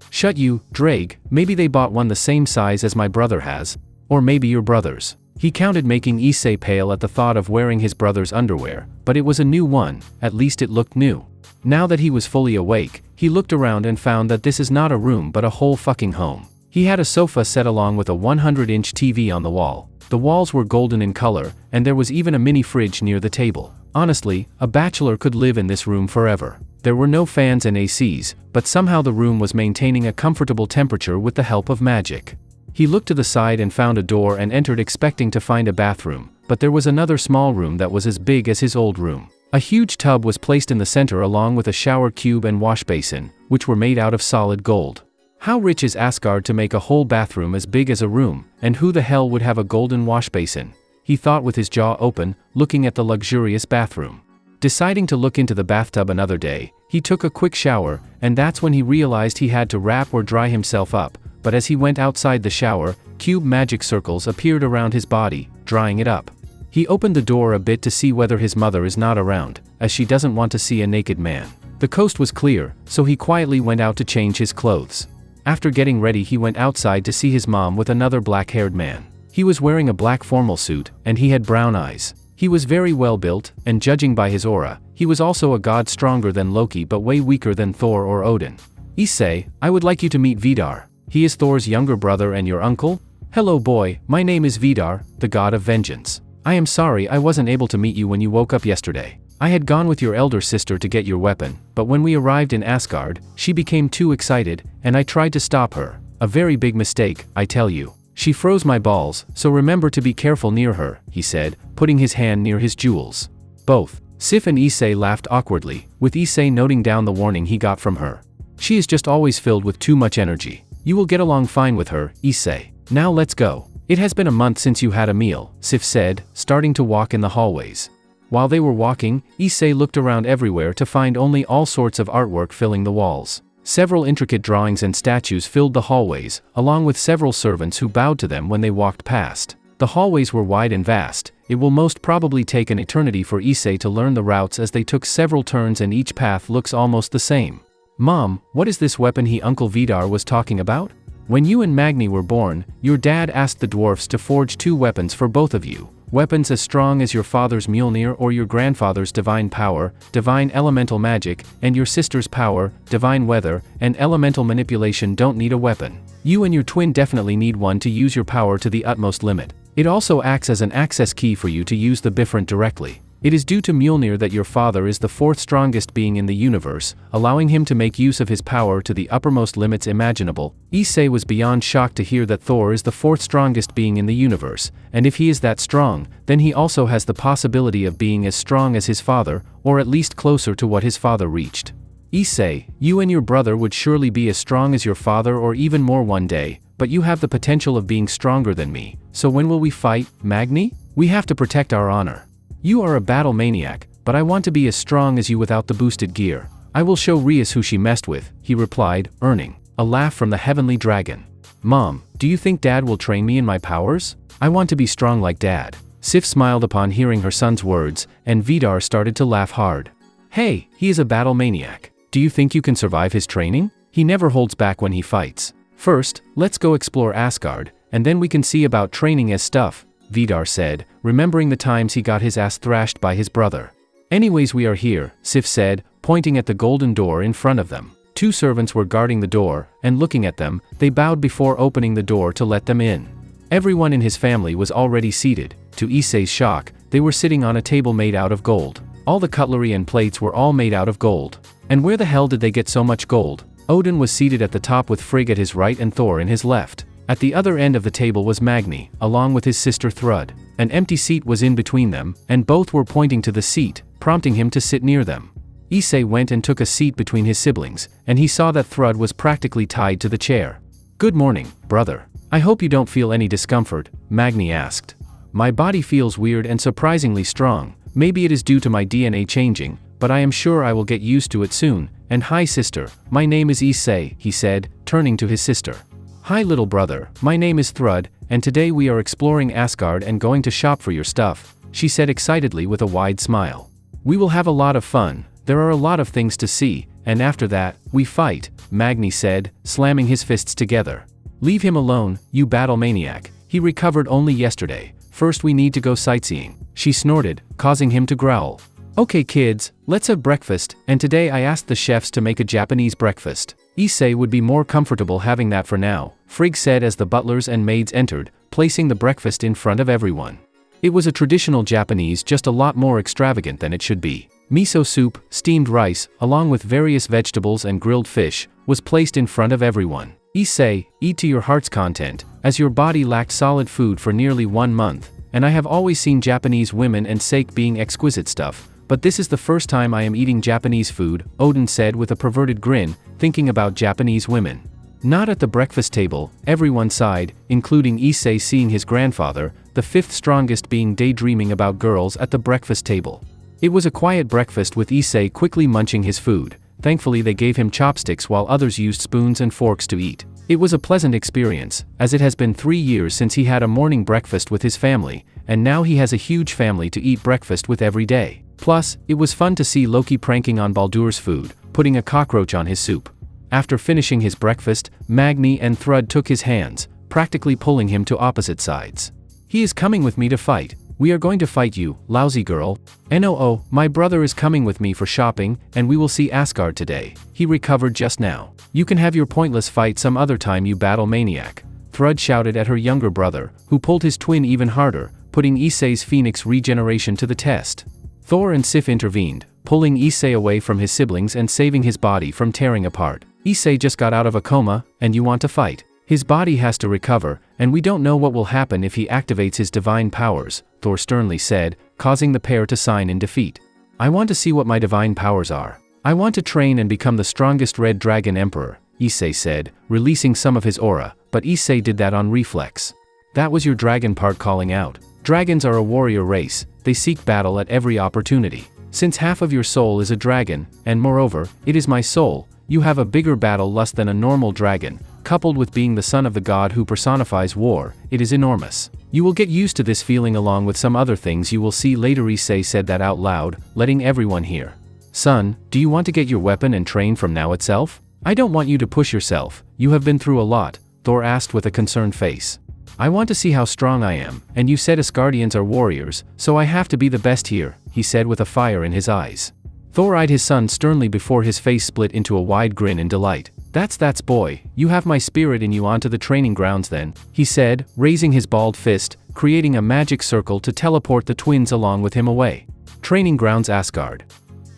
Shut you, Drake, maybe they bought one the same size as my brother has. Or maybe your brother's. He counted, making ISSEI pale at the thought of wearing his brother's underwear, but it was a new one, at least it looked new. Now that he was fully awake, he looked around and found that this is not a room but a whole fucking home. He had a sofa set along with a 100-inch TV on the wall. The walls were golden in color, and there was even a mini fridge near the table. Honestly, a bachelor could live in this room forever. There were no fans and ACs, but somehow the room was maintaining a comfortable temperature with the help of magic. He looked to the side and found a door and entered, expecting to find a bathroom, but there was another small room that was as big as his old room. A huge tub was placed in the center along with a shower cube and wash basin, which were made out of solid gold. How rich is Asgard to make a whole bathroom as big as a room, and who the hell would have a golden wash basin? He thought with his jaw open, looking at the luxurious bathroom. Deciding to look into the bathtub another day, he took a quick shower, and that's when he realized he had to wrap or dry himself up, but as he went outside the shower, cube magic circles appeared around his body, drying it up. He opened the door a bit to see whether his mother is not around, as she doesn't want to see a naked man. The coast was clear, so he quietly went out to change his clothes. After getting ready, he went outside to see his mom with another black-haired man. He was wearing a black formal suit, and he had brown eyes. He was very well built, and judging by his aura, he was also a god, stronger than Loki but way weaker than Thor or Odin. ISSEI, I would like you to meet Vidar. He is Thor's younger brother and your uncle? Hello boy, my name is Vidar, the god of vengeance. I am sorry I wasn't able to meet you when you woke up yesterday. I had gone with your elder sister to get your weapon, but when we arrived in Asgard, she became too excited, and I tried to stop her. A very big mistake, I tell you. She froze my balls, so remember to be careful near her, he said, putting his hand near his jewels. Both Sif and ISSEI laughed awkwardly, with ISSEI noting down the warning he got from her. She is just always filled with too much energy. You will get along fine with her, ISSEI. Now let's go. It has been a month since you had a meal, Sif said, starting to walk in the hallways. While they were walking, ISSEI looked around everywhere to find only all sorts of artwork filling the walls. Several intricate drawings and statues filled the hallways, along with several servants who bowed to them when they walked past. The The hallways were wide and vast. It will most probably take an eternity for ISSEI to learn the routes, as they took several turns and each path looks almost the same. Mom, what is this weapon Uncle Vidar was talking about? When you and Magni were born, your dad asked the dwarfs to forge 2 weapons for both of you. Weapons as strong as your father's Mjolnir or your grandfather's divine power, divine elemental magic, and your sister's power, divine weather, and elemental manipulation don't need a weapon. You and your twin definitely need one to use your power to the utmost limit. It also acts as an access key for you to use the Bifront directly. It is due to Mjolnir that your father is the 4th strongest being in the universe, allowing him to make use of his power to the uppermost limits imaginable. ISSEI was beyond shocked to hear that Thor is the 4th strongest being in the universe, and if he is that strong, then he also has the possibility of being as strong as his father, or at least closer to what his father reached. ISSEI, you and your brother would surely be as strong as your father or even more one day, but you have the potential of being stronger than me, so when will we fight, Magni? We have to protect our honor. You are a battle maniac, but I want to be as strong as you without the boosted gear. I will show Rias who she messed with, he replied, earning a laugh from the heavenly dragon. Mom, do you think Dad will train me in my powers? I want to be strong like Dad. Sif smiled upon hearing her son's words, and Vidar started to laugh hard. Hey, he is a battle maniac. Do you think you can survive his training? He never holds back when he fights. First, let's go explore Asgard, and then we can see about training as stuff, Vidar said, remembering the times he got his ass thrashed by his brother. Anyways, we are here, Sif said, pointing at the golden door in front of them. 2 servants were guarding the door, and looking at them, they bowed before opening the door to let them in. Everyone in his family was already seated. To ISSEI's shock, they were sitting on a table made out of gold. All the cutlery and plates were all made out of gold. And where the hell did they get so much gold? Odin was seated at the top with Frigg at his right and Thor in his left. At the other end of the table was Magni, along with his sister Thrud. An empty seat was in between them, and both were pointing to the seat, prompting him to sit near them. ISSEI went and took a seat between his siblings, and he saw that Thrud was practically tied to the chair. Good morning, brother. I hope you don't feel any discomfort, Magni asked. My body feels weird and surprisingly strong. Maybe it is due to my DNA changing, but I am sure I will get used to it soon. And hi sister, my name is ISSEI, he said, turning to his sister. Hi little brother, my name is Thrud, and today we are exploring Asgard and going to shop for your stuff, she said excitedly with a wide smile. We will have a lot of fun, there are a lot of things to see, and after that, we fight, Magni said, slamming his fists together. Leave him alone, you battle maniac, he recovered only yesterday, first we need to go sightseeing, she snorted, causing him to growl. Okay kids, let's have breakfast, and today I asked the chefs to make a Japanese breakfast. ISSEI would be more comfortable having that for now, Frigg said as the butlers and maids entered, placing the breakfast in front of everyone. It was a traditional Japanese, just a lot more extravagant than it should be. Miso soup, steamed rice, along with various vegetables and grilled fish, was placed in front of everyone. ISSEI, eat to your heart's content, as your body lacked solid food for nearly 1 month, and I have always seen Japanese women and sake being exquisite stuff. But this is the first time I am eating Japanese food, Odin said with a perverted grin, thinking about Japanese women. Not at the breakfast table, everyone sighed, including ISSEI seeing his grandfather, the 5th strongest being daydreaming about girls at the breakfast table. It was a quiet breakfast with ISSEI quickly munching his food. Thankfully they gave him chopsticks while others used spoons and forks to eat. It was a pleasant experience, as it has been 3 years since he had a morning breakfast with his family, and now he has a huge family to eat breakfast with every day. Plus, it was fun to see Loki pranking on Baldur's food, putting a cockroach on his soup. After finishing his breakfast, Magni and Thrud took his hands, practically pulling him to opposite sides. He is coming with me to fight. We are going to fight you, lousy girl. No, my brother is coming with me for shopping, and we will see Asgard today. He recovered just now. You can have your pointless fight some other time, you battle maniac. Thrud shouted at her younger brother, who pulled his twin even harder, putting ISSEI's phoenix regeneration to the test. Thor and Sif intervened, pulling ISSEI away from his siblings and saving his body from tearing apart. ISSEI just got out of a coma, and you want to fight? His body has to recover, and we don't know what will happen if he activates his divine powers, Thor sternly said, causing the pair to sign in defeat. I want to see what my divine powers are. I want to train and become the strongest red dragon emperor, ISSEI said, releasing some of his aura, but ISSEI did that on reflex. That was your dragon part calling out. Dragons are a warrior race, they seek battle at every opportunity. Since half of your soul is a dragon, and moreover, it is my soul, you have a bigger battle lust than a normal dragon, coupled with being the son of the god who personifies war, it is enormous. You will get used to this feeling along with some other things you will see later. ISSEI said that out loud, letting everyone hear. Son, do you want to get your weapon and train from now itself? I don't want you to push yourself, you have been through a lot, Thor asked with a concerned face. I want to see how strong I am, and you said Asgardians are warriors, so I have to be the best here, he said with a fire in his eyes. Thor eyed his son sternly before his face split into a wide grin in delight. That's boy, you have my spirit in you. Onto the training grounds then, he said, raising his balled fist, creating a magic circle to teleport the twins along with him away. Training grounds Asgard.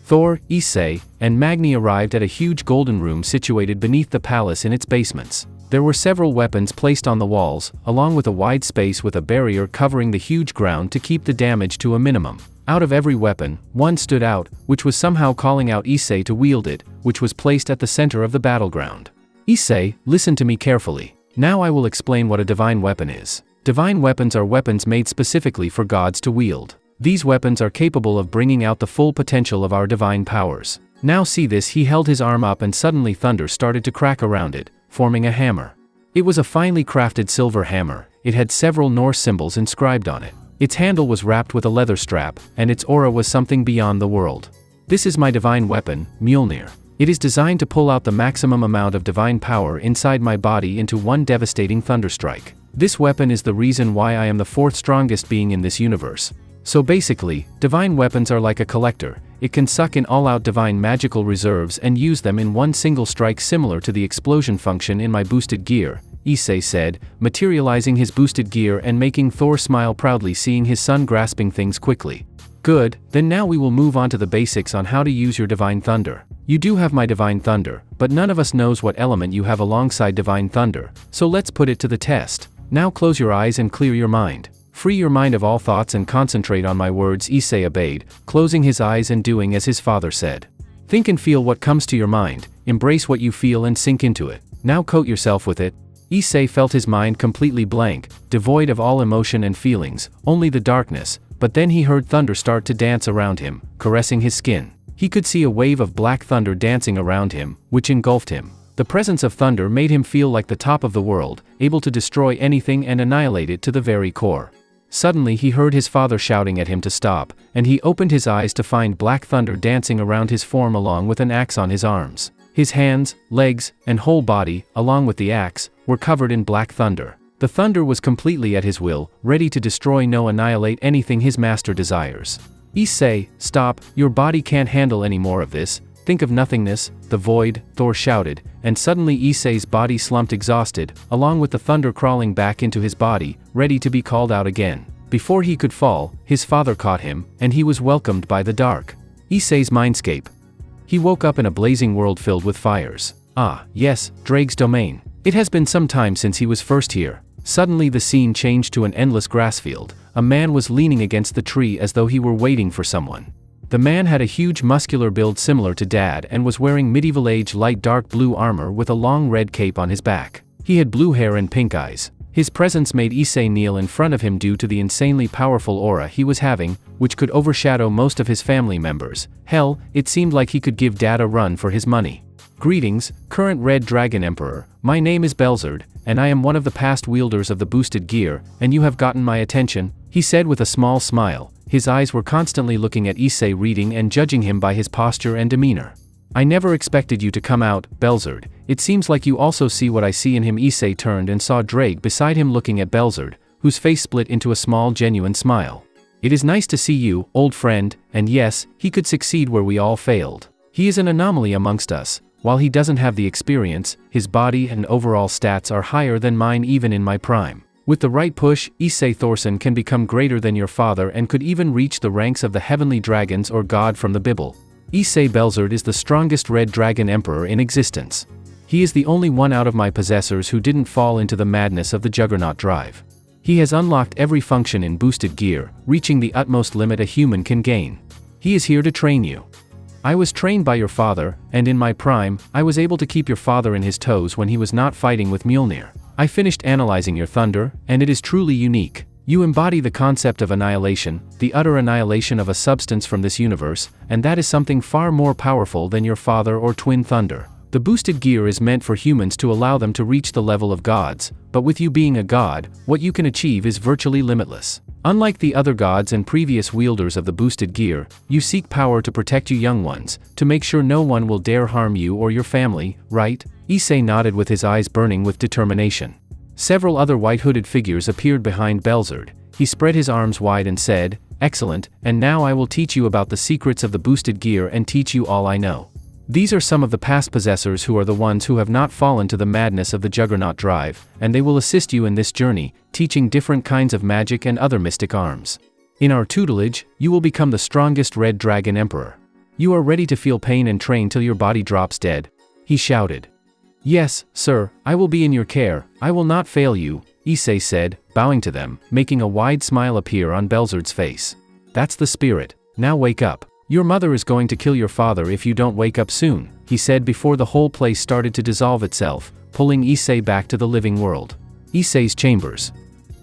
Thor, ISSEI, and Magni arrived at a huge golden room situated beneath the palace in its basements. There were several weapons placed on the walls, along with a wide space with a barrier covering the huge ground to keep the damage to a minimum. Out of every weapon, one stood out, which was somehow calling out ISSEI to wield it, which was placed at the center of the battleground. ISSEI, listen to me carefully. Now I will explain what a divine weapon is. Divine weapons are weapons made specifically for gods to wield. These weapons are capable of bringing out the full potential of our divine powers. Now see this. He held his arm up and suddenly thunder started to crack around it, forming a hammer. It was a finely crafted silver hammer. It had several Norse symbols inscribed on it. Its handle was wrapped with a leather strap, and its aura was something beyond the world. This is my divine weapon, Mjolnir. It is designed to pull out the maximum amount of divine power inside my body into one devastating thunderstrike. This weapon is the reason why I am the fourth strongest being in this universe. So basically, divine weapons are like a collector. It can suck in all out divine magical reserves and use them in one single strike, similar to the explosion function in my boosted gear, ISSEI said, materializing his boosted gear and making Thor smile proudly seeing his son grasping things quickly. Good, then now we will move on to the basics on how to use your divine thunder. You do have my divine thunder, but none of us knows what element you have alongside divine thunder, so let's put it to the test. Now close your eyes and clear your mind. Free your mind of all thoughts and concentrate on my words. ISSEI obeyed, closing his eyes and doing as his father said. Think and feel what comes to your mind, embrace what you feel and sink into it. Now coat yourself with it. ISSEI felt his mind completely blank, devoid of all emotion and feelings, only the darkness, but then he heard thunder start to dance around him, caressing his skin. He could see a wave of black thunder dancing around him, which engulfed him. The presence of thunder made him feel like the top of the world, able to destroy anything and annihilate it to the very core. Suddenly he heard his father shouting at him to stop, and he opened his eyes to find black thunder dancing around his form along with an axe on his arms. His hands, legs, and whole body, along with the axe, were covered in black thunder. The thunder was completely at his will, ready to destroy no annihilate anything his master desires. ISSEI, stop, your body can't handle any more of this, think of nothingness, the void, Thor shouted, and suddenly ISSEI's body slumped exhausted, along with the thunder crawling back into his body, ready to be called out again. Before he could fall, his father caught him, and he was welcomed by the dark. ISSEI's mindscape. He woke up in a blazing world filled with fires. Ah, yes, Drake's domain. It has been some time since he was first here. Suddenly the scene changed to an endless grassfield. A man was leaning against the tree as though he were waiting for someone. The man had a huge muscular build similar to Dad and was wearing medieval age light dark blue armor with a long red cape on his back. He had blue hair and pink eyes. His presence made ISSEI kneel in front of him due to the insanely powerful aura he was having, which could overshadow most of his family members. Hell, it seemed like he could give Dad a run for his money. Greetings, current Red Dragon Emperor, my name is Belzerd, and I am one of the past wielders of the boosted gear, and you have gotten my attention, he said with a small smile. His eyes were constantly looking at ISSEI, reading and judging him by his posture and demeanor. I never expected you to come out, Belzerd. It seems like you also see what I see in him. ISSEI turned and saw Drake beside him looking at Belzerd, whose face split into a small genuine smile. It is nice to see you, old friend, and yes, he could succeed where we all failed. He is an anomaly amongst us. While he doesn't have the experience, his body and overall stats are higher than mine even in my prime. With the right push, ISSEI Thorson can become greater than your father and could even reach the ranks of the heavenly dragons or god from the Bible. ISSEI Belzerd is the strongest Red Dragon Emperor in existence. He is the only one out of my possessors who didn't fall into the madness of the Juggernaut drive. He has unlocked every function in boosted gear, reaching the utmost limit a human can gain. He is here to train you. I was trained by your father, and in my prime, I was able to keep your father in his toes when he was not fighting with Mjolnir. I finished analyzing your thunder, and it is truly unique. You embody the concept of annihilation, the utter annihilation of a substance from this universe, and that is something far more powerful than your father or twin thunder. The boosted gear is meant for humans to allow them to reach the level of gods, but with you being a god, what you can achieve is virtually limitless. Unlike the other gods and previous wielders of the boosted gear, you seek power to protect you young ones, to make sure no one will dare harm you or your family, right? ISSEI nodded with his eyes burning with determination. Several other white-hooded figures appeared behind Belzerd. He spread his arms wide and said, "Excellent, and now I will teach you about the secrets of the boosted gear and teach you all I know." These are some of the past possessors who are the ones who have not fallen to the madness of the Juggernaut drive, and they will assist you in this journey, teaching different kinds of magic and other mystic arms. In our tutelage, you will become the strongest Red Dragon Emperor. You are ready to feel pain and train till your body drops dead? He shouted. "Yes, sir, I will be in your care, I will not fail you," ISSEI said, bowing to them, making a wide smile appear on Belzerd's face. "That's the spirit. Now wake up. Your mother is going to kill your father if you don't wake up soon," he said before the whole place started to dissolve itself, pulling ISSEI back to the living world. ISSEI's chambers.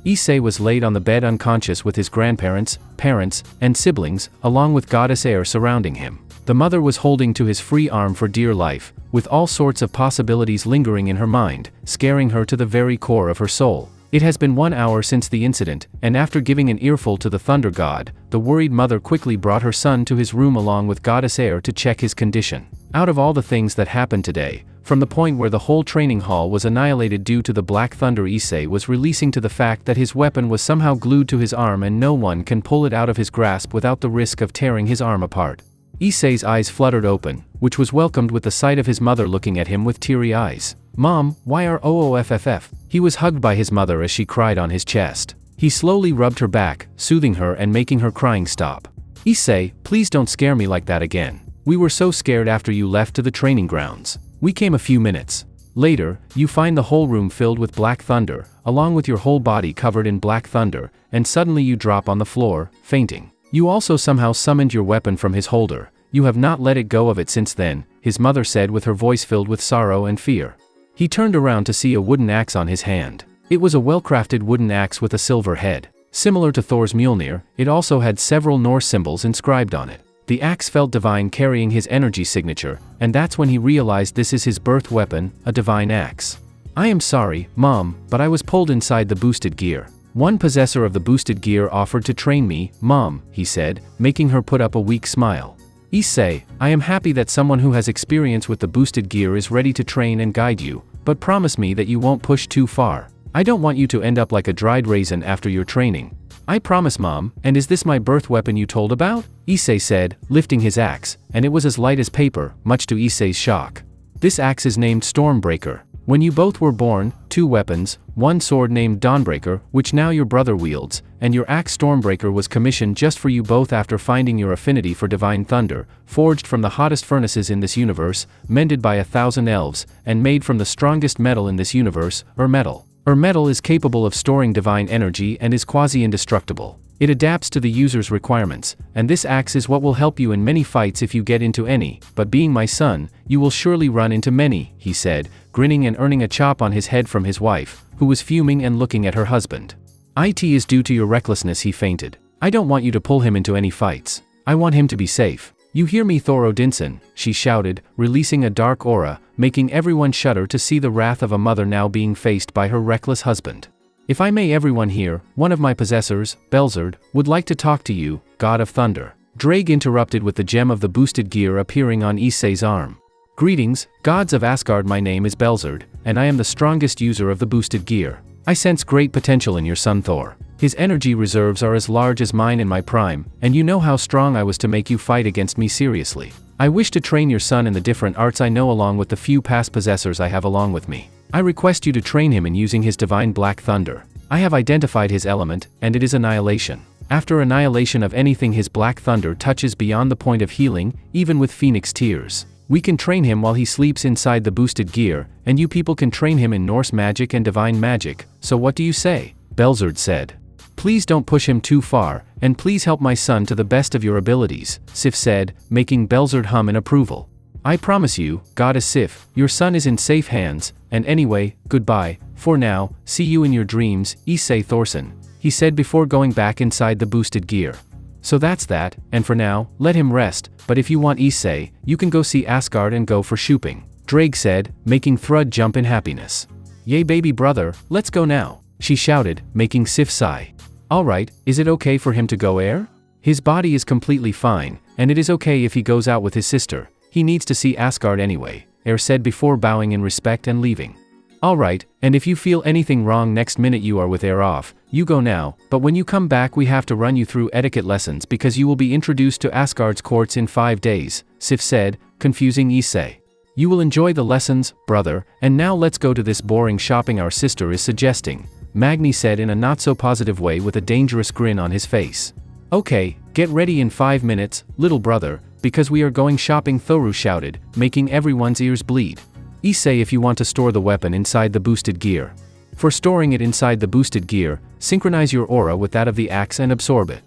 ISSEI was laid on the bed unconscious with his grandparents, parents, and siblings, along with Goddess Air surrounding him. The mother was holding to his free arm for dear life, with all sorts of possibilities lingering in her mind, scaring her to the very core of her soul. It has been 1 hour since the incident, and after giving an earful to the Thunder God, the worried mother quickly brought her son to his room along with Goddess Air to check his condition. Out of all the things that happened today, from the point where the whole training hall was annihilated due to the Black Thunder, ISSEI was releasing to the fact that his weapon was somehow glued to his arm and no one can pull it out of his grasp without the risk of tearing his arm apart. ISSEI's eyes fluttered open, which was welcomed with the sight of his mother looking at him with teary eyes. "Mom, why are OOFFF?" He was hugged by his mother as she cried on his chest. He slowly rubbed her back, soothing her and making her crying stop. "ISSEI, please don't scare me like that again. We were so scared after you left to the training grounds. We came a few minutes later. You find the whole room filled with black thunder, along with your whole body covered in black thunder, and suddenly you drop on the floor, fainting. You also somehow summoned your weapon from his holder. You have not let it go of it since then," his mother said with her voice filled with sorrow and fear. He turned around to see a wooden axe on his hand. It was a well-crafted wooden axe with a silver head. Similar to Thor's Mjolnir, it also had several Norse symbols inscribed on it. The axe felt divine, carrying his energy signature, and that's when he realized this is his birth weapon, a divine axe. "I am sorry, Mom, but I was pulled inside the boosted gear. One possessor of the boosted gear offered to train me, Mom," he said, making her put up a weak smile. "ISSEI, I am happy that someone who has experience with the boosted gear is ready to train and guide you, but promise me that you won't push too far. I don't want you to end up like a dried raisin after your training." "I promise, Mom, and is this my birth weapon you told about?" ISSEI said, lifting his axe, and it was as light as paper, much to ISSEI's shock. "This axe is named Stormbreaker. When you both were born, 2 weapons, one sword named Dawnbreaker, which now your brother wields, and your axe Stormbreaker was commissioned just for you both after finding your affinity for divine thunder, forged from the hottest furnaces in this universe, mended by 1,000 elves, and made from the strongest metal in this universe, metal. Metal is capable of storing divine energy and is quasi-indestructible. It adapts to the user's requirements, and this axe is what will help you in many fights if you get into any, but being my son, you will surely run into many," he said, grinning and earning a chop on his head from his wife, who was fuming and looking at her husband. "It is due to your recklessness he fainted. I don't want you to pull him into any fights. I want him to be safe. You hear me, Thor Odinson," she shouted, releasing a dark aura, making everyone shudder to see the wrath of a mother now being faced by her reckless husband. "If I may, everyone here, one of my possessors, Belzerd, would like to talk to you, God of Thunder." Drake interrupted with the gem of the boosted gear appearing on ISSEI's arm. "Greetings, gods of Asgard, my name is Belzerd, and I am the strongest user of the boosted gear. I sense great potential in your son Thor. His energy reserves are as large as mine in my prime, and you know how strong I was to make you fight against me seriously. I wish to train your son in the different arts I know along with the few past possessors I have along with me. I request you to train him in using his divine black thunder. I have identified his element, and it is annihilation. After annihilation of anything his black thunder touches beyond the point of healing, even with phoenix tears. We can train him while he sleeps inside the boosted gear, and you people can train him in Norse magic and divine magic, so what do you say?" Belzerd said. "Please don't push him too far, and please help my son to the best of your abilities," Sif said, making Belzerd hum in approval. "I promise you, Goddess Sif, your son is in safe hands, and anyway, goodbye, for now, see you in your dreams, ISSEI Thorson," he said before going back inside the boosted gear. "So that's that, and for now, let him rest, but if you want ISSEI, you can go see Asgard and go for shopping." Drake said, making Thrud jump in happiness. Yay baby brother, let's go now, she shouted, making Sif sigh. Alright, is it okay for him to go Air? His body is completely fine, and it is okay if he goes out with his sister, he needs to see Asgard anyway, Air said before bowing in respect and leaving. Alright, and if you feel anything wrong next minute you are with Air off, you go now, but when you come back we have to run you through etiquette lessons because you will be introduced to Asgard's courts in 5 days, Sif said, confusing ISSEI. You will enjoy the lessons, brother, and now let's go to this boring shopping our sister is suggesting, Magni said in a not-so-positive way with a dangerous grin on his face. Okay, get ready in 5 minutes, little brother, because we are going shopping, Thoru shouted, making everyone's ears bleed. ISSEI if you want to store the weapon inside the boosted gear. For storing it inside the boosted gear, synchronize your aura with that of the axe and absorb it.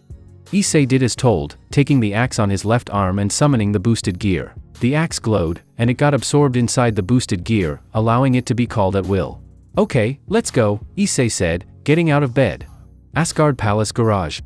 ISSEI did as told, taking the axe on his left arm and summoning the boosted gear. The axe glowed, and it got absorbed inside the boosted gear, allowing it to be called at will. Okay, let's go, ISSEI said, getting out of bed. Asgard Palace Garage.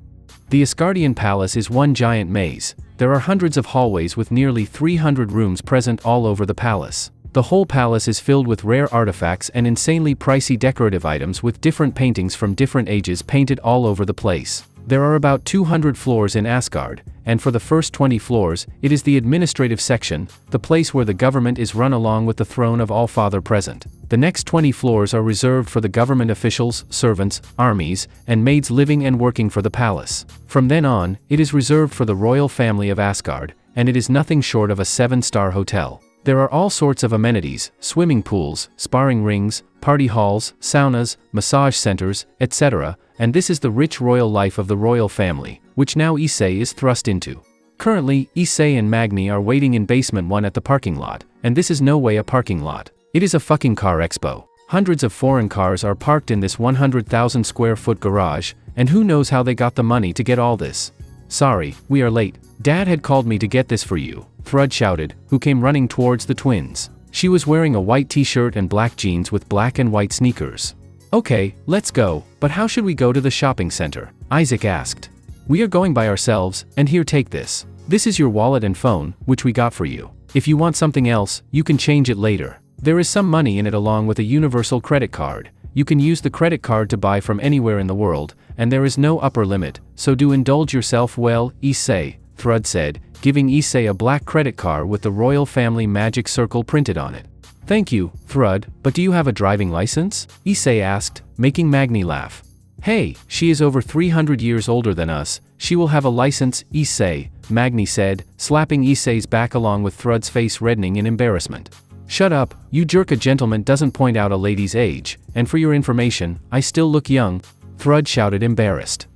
The Asgardian Palace is one giant maze. There are hundreds of hallways with nearly 300 rooms present all over the palace. The whole palace is filled with rare artifacts and insanely pricey decorative items with different paintings from different ages painted all over the place. There are about 200 floors in Asgard, and for the first 20 floors, it is the administrative section, the place where the government is run along with the throne of All-Father present. The next 20 floors are reserved for the government officials, servants, armies, and maids living and working for the palace. From then on, it is reserved for the royal family of Asgard, and it is nothing short of a 7-star hotel. There are all sorts of amenities, swimming pools, sparring rings, party halls, saunas, massage centers, etc., and this is the rich royal life of the royal family, which now ISSEI is thrust into. Currently, ISSEI and Magni are waiting in basement 1 at the parking lot, and this is no way a parking lot. It is a fucking car expo. Hundreds of foreign cars are parked in this 100,000 square foot garage, and who knows how they got the money to get all this. Sorry, we are late. Dad had called me to get this for you, Thrud shouted, who came running towards the twins. She was wearing a white t-shirt and black jeans with black and white sneakers. Okay, let's go, but how should we go to the shopping center? Isaac asked. We are going by ourselves, and here take this. This is your wallet and phone, which we got for you. If you want something else, you can change it later. There is some money in it along with a universal credit card. You can use the credit card to buy from anywhere in the world, and there is no upper limit, so do indulge yourself well, ISSEI, Thrud said, giving ISSEI a black credit card with the royal family magic circle printed on it. Thank you, Thrud, but do you have a driving license? ISSEI asked, making Magni laugh. Hey, she is over 300 years older than us, she will have a license, ISSEI, Magni said, slapping ISSEI's back along with Thrud's face reddening in embarrassment. Shut up, you jerk, a gentleman doesn't point out a lady's age, and for your information, I still look young, Thrud shouted embarrassed.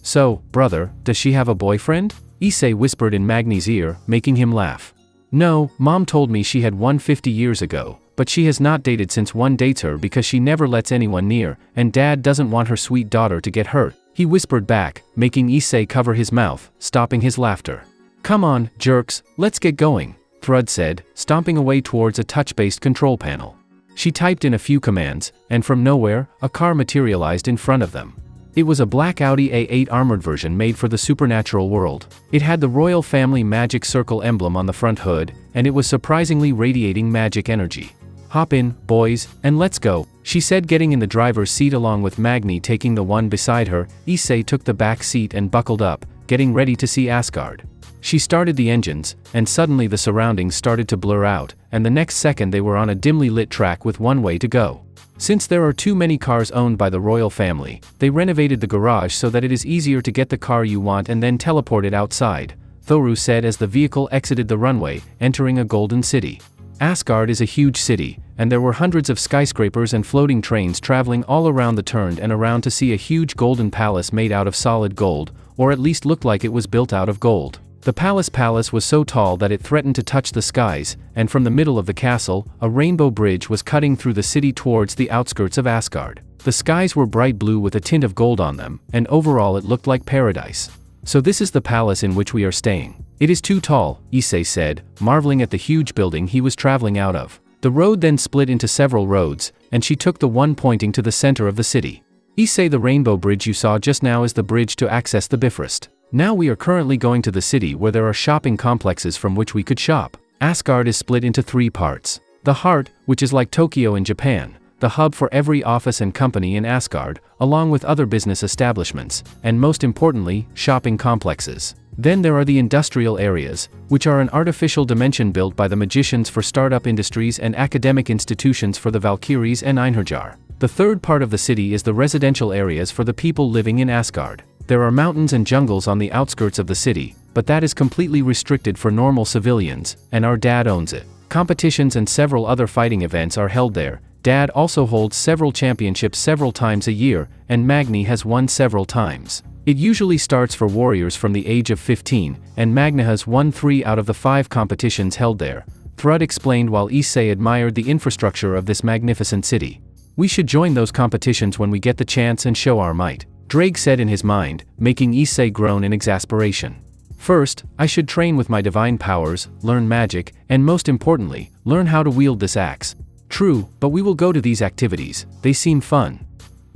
So, brother, does she have a boyfriend? ISSEI whispered in Magni's ear, making him laugh. No, Mom told me she had one 50 years ago, but she has not dated since one dates her because she never lets anyone near, and Dad doesn't want her sweet daughter to get hurt, he whispered back, making ISSEI cover his mouth, stopping his laughter. Come on, jerks, let's get going, Thrud said, stomping away towards a touch-based control panel. She typed in a few commands, and from nowhere, a car materialized in front of them. It was a black Audi A8 armored version made for the supernatural world. It had the royal family magic circle emblem on the front hood, and it was surprisingly radiating magic energy. Hop in, boys, and let's go, she said, getting in the driver's seat along with Magni taking the one beside her. ISSEI took the back seat and buckled up, getting ready to see Asgard. She started the engines, and suddenly the surroundings started to blur out, and the next second they were on a dimly lit track with one way to go. Since there are too many cars owned by the royal family, they renovated the garage so that it is easier to get the car you want and then teleport it outside, Thoru said as the vehicle exited the runway, entering a golden city. Asgard is a huge city, and there were hundreds of skyscrapers and floating trains traveling all around the turned and around to see a huge golden palace made out of solid gold, or at least looked like it was built out of gold. The palace was so tall that it threatened to touch the skies, and from the middle of the castle, a rainbow bridge was cutting through the city towards the outskirts of Asgard. The skies were bright blue with a tint of gold on them, and overall it looked like paradise. So this is the palace in which we are staying. It is too tall, ISSEI said, marveling at the huge building he was traveling out of. The road then split into several roads, and she took the one pointing to the center of the city. ISSEI, the rainbow bridge you saw just now is the bridge to access the Bifrost. Now we are currently going to the city where there are shopping complexes from which we could shop. Asgard is split into 3 parts. The heart, which is like Tokyo in Japan, the hub for every office and company in Asgard, along with other business establishments, and most importantly, shopping complexes. Then there are the industrial areas, which are an artificial dimension built by the magicians for startup industries and academic institutions for the Valkyries and Einherjar. The third part of the city is the residential areas for the people living in Asgard. There are mountains and jungles on the outskirts of the city, but that is completely restricted for normal civilians, and our dad owns it. Competitions and several other fighting events are held there. Dad also holds several championships several times a year, and Magni has won several times. It usually starts for warriors from the age of 15, and Magna has won 3 out of the 5 competitions held there, Thrud explained while ISSEI admired the infrastructure of this magnificent city. We should join those competitions when we get the chance and show our might, Drake said in his mind, making ISSEI groan in exasperation. First, I should train with my divine powers, learn magic, and most importantly, learn how to wield this axe. True, but we will go to these activities, they seem fun.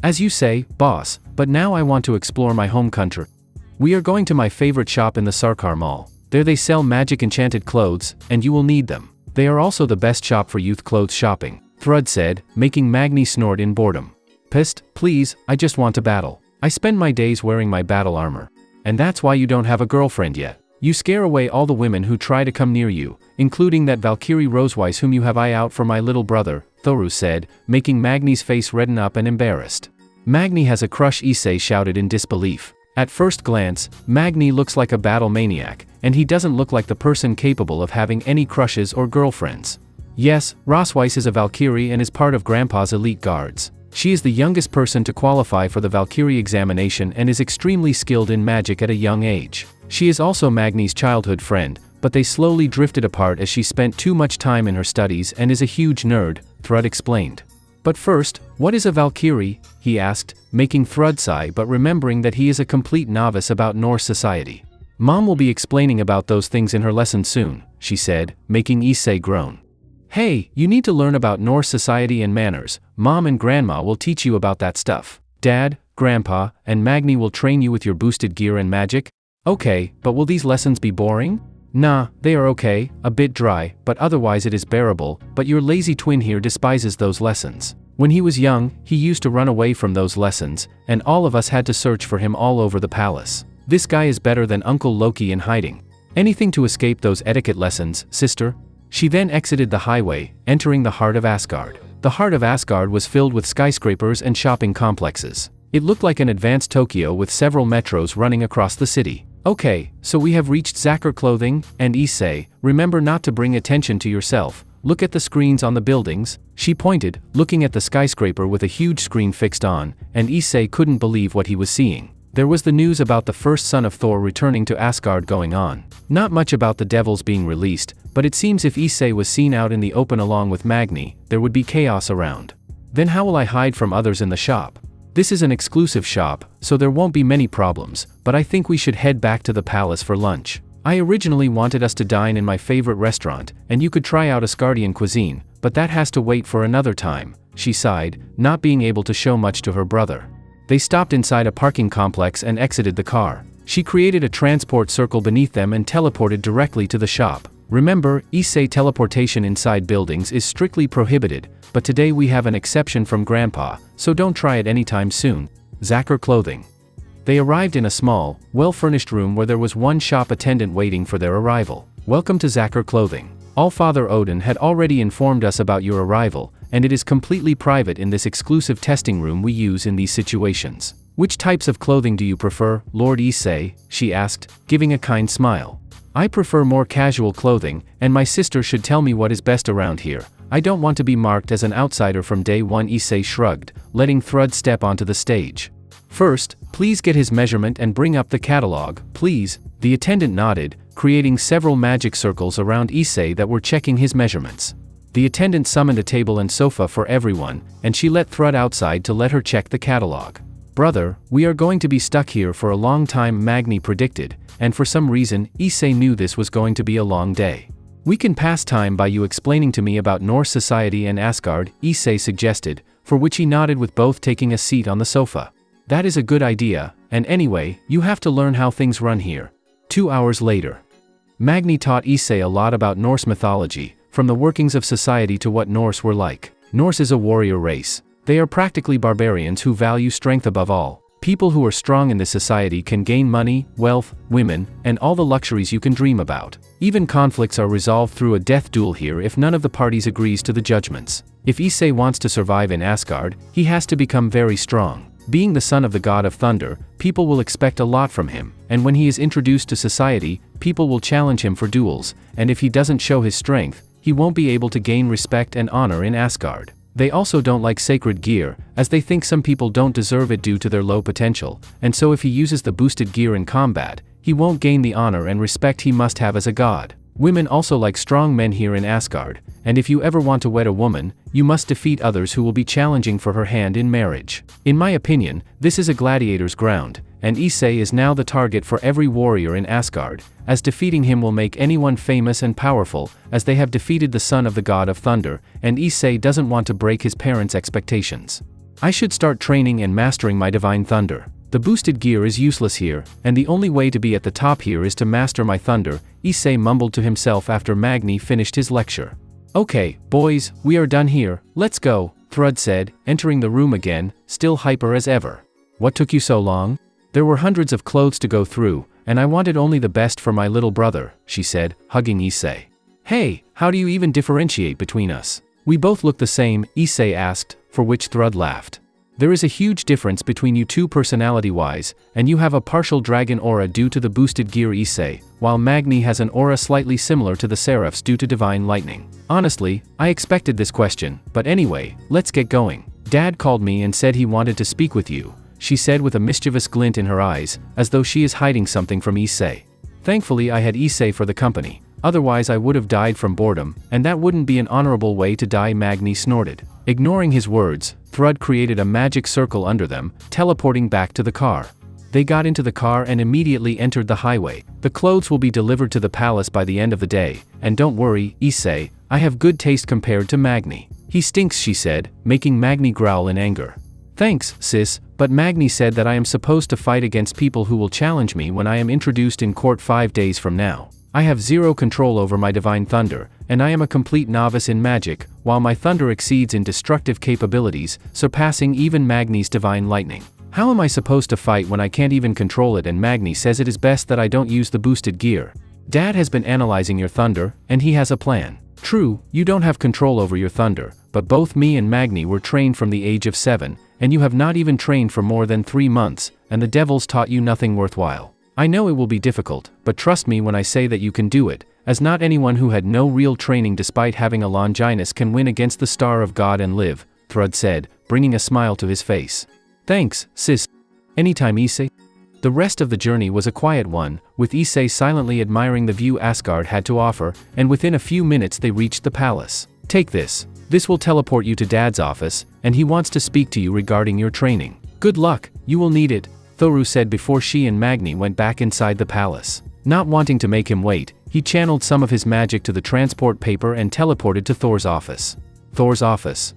As you say, boss, but now I want to explore my home country. We are going to my favorite shop in the Sarkar Mall. There they sell magic enchanted clothes, and you will need them. They are also the best shop for youth clothes shopping, Thrud said, making Magni snort in boredom. Pissed, please, I just want to battle. I spend my days wearing my battle armor. And that's why you don't have a girlfriend yet. You scare away all the women who try to come near you, including that Valkyrie Rosewise whom you have eye out for my little brother, Thoru said, making Magni's face redden up and embarrassed. Magni has a crush, ISSEI shouted in disbelief. At first glance, Magni looks like a battle maniac, and he doesn't look like the person capable of having any crushes or girlfriends. Yes, Rosewise is a Valkyrie and is part of Grandpa's elite guards. She is the youngest person to qualify for the Valkyrie examination and is extremely skilled in magic at a young age. She is also Magni's childhood friend, but they slowly drifted apart as she spent too much time in her studies and is a huge nerd, Thrud explained. But first, what is a Valkyrie? He asked, making Thrud sigh but remembering that he is a complete novice about Norse society. Mom will be explaining about those things in her lesson soon, she said, making ISSEI groan. Hey, you need to learn about Norse society and manners. Mom and Grandma will teach you about that stuff. Dad, Grandpa, and Magni will train you with your boosted gear and magic? Okay, but will these lessons be boring? Nah, they are okay, a bit dry, but otherwise it is bearable, but your lazy twin here despises those lessons. When he was young, he used to run away from those lessons, and all of us had to search for him all over the palace. This guy is better than Uncle Loki in hiding. Anything to escape those etiquette lessons, sister? She then exited the highway, entering the heart of Asgard. The heart of Asgard was filled with skyscrapers and shopping complexes. It looked like an advanced Tokyo with several metros running across the city. Okay, so we have reached Zakar Clothing, and ISSEI, remember not to bring attention to yourself. Look at the screens on the buildings, she pointed, looking at the skyscraper with a huge screen fixed on, and ISSEI couldn't believe what he was seeing. There was the news about the first son of Thor returning to Asgard going on. Not much about the devils being released, but it seems if ISSEI was seen out in the open along with Magni, there would be chaos around. Then how will I hide from others in the shop? This is an exclusive shop, so there won't be many problems, but I think we should head back to the palace for lunch. I originally wanted us to dine in my favorite restaurant, and you could try out Asgardian cuisine, but that has to wait for another time, she sighed, not being able to show much to her brother. They stopped inside a parking complex and exited the car. She created a transport circle beneath them and teleported directly to the shop. Remember, ISSEI teleportation inside buildings is strictly prohibited, but today we have an exception from Grandpa, so don't try it anytime soon. Zakar Clothing. They arrived in a small, well-furnished room where there was one shop attendant waiting for their arrival. Welcome to Zakar Clothing. All-Father Odin had already informed us about your arrival, and it is completely private in this exclusive testing room we use in these situations. Which types of clothing do you prefer, Lord ISSEI? She asked, giving a kind smile. I prefer more casual clothing, and my sister should tell me what is best around here. I don't want to be marked as an outsider from day one, ISSEI shrugged, letting Thrud step onto the stage. First, please get his measurement and bring up the catalog, please. The attendant nodded, creating several magic circles around ISSEI that were checking his measurements. The attendant summoned a table and sofa for everyone, and she let Thrud outside to let her check the catalog. Brother, we are going to be stuck here for a long time, Magni predicted, and for some reason, ISSEI knew this was going to be a long day. We can pass time by you explaining to me about Norse society and Asgard, ISSEI suggested, for which he nodded with both taking a seat on the sofa. That is a good idea, and anyway, you have to learn how things run here. 2 hours later. Magni taught ISSEI a lot about Norse mythology, from the workings of society to what Norse were like. Norse is a warrior race. They are practically barbarians who value strength above all. People who are strong in this society can gain money, wealth, women, and all the luxuries you can dream about. Even conflicts are resolved through a death duel here if none of the parties agrees to the judgments. If ISSEI wants to survive in Asgard, he has to become very strong. Being the son of the god of thunder, people will expect a lot from him, and when he is introduced to society, people will challenge him for duels, and if he doesn't show his strength, he won't be able to gain respect and honor in Asgard. They also don't like sacred gear, as they think some people don't deserve it due to their low potential, and so if he uses the boosted gear in combat, he won't gain the honor and respect he must have as a god. Women also like strong men here in Asgard, and if you ever want to wed a woman, you must defeat others who will be challenging for her hand in marriage. In my opinion, this is a gladiator's ground, and ISSEI is now the target for every warrior in Asgard, as defeating him will make anyone famous and powerful, as they have defeated the son of the god of thunder, and ISSEI doesn't want to break his parents' expectations. I should start training and mastering my divine thunder. The boosted gear is useless here, and the only way to be at the top here is to master my thunder, ISSEI mumbled to himself after Magni finished his lecture. Okay, boys, we are done here, let's go, Thrud said, entering the room again, still hyper as ever. What took you so long? There were hundreds of clothes to go through, and I wanted only the best for my little brother, she said, hugging ISSEI. Hey, how do you even differentiate between us? We both look the same, ISSEI asked, for which Thrud laughed. There is a huge difference between you two personality-wise, and you have a partial dragon aura due to the boosted gear ISSEI, while Magni has an aura slightly similar to the Seraphs due to divine lightning. Honestly, I expected this question, but anyway, let's get going. Dad called me and said he wanted to speak with you, she said with a mischievous glint in her eyes, as though she is hiding something from ISSEI. Thankfully I had ISSEI for the company, otherwise I would have died from boredom, and that wouldn't be an honorable way to die, Magni snorted. Ignoring his words, Thrud created a magic circle under them, teleporting back to the car. They got into the car and immediately entered the highway. The clothes will be delivered to the palace by the end of the day, and don't worry, ISSEI, I have good taste compared to Magni. He stinks, she said, making Magni growl in anger. Thanks, sis, but Magni said that I am supposed to fight against people who will challenge me when I am introduced in court 5 days from now. I have zero control over my divine thunder, and I am a complete novice in magic, while my thunder exceeds in destructive capabilities, surpassing even Magni's divine lightning. How am I supposed to fight when I can't even control it, and Magni says it is best that I don't use the boosted gear? Dad has been analyzing your thunder, and he has a plan. True, you don't have control over your thunder, but both me and Magni were trained from the age of 7, and you have not even trained for more than 3 months, and the devils taught you nothing worthwhile. I know it will be difficult, but trust me when I say that you can do it, as not anyone who had no real training despite having a Longinus can win against the Star of God and live, Thrud said, bringing a smile to his face. Thanks, sis. Anytime, ISSEI. The rest of the journey was a quiet one, with ISSEI silently admiring the view Asgard had to offer, and within a few minutes they reached the palace. Take this. This will teleport you to Dad's office, and he wants to speak to you regarding your training. Good luck, you will need it, Thoru said before she and Magni went back inside the palace. Not wanting to make him wait, he channeled some of his magic to the transport paper and teleported to Thor's office. Thor's office.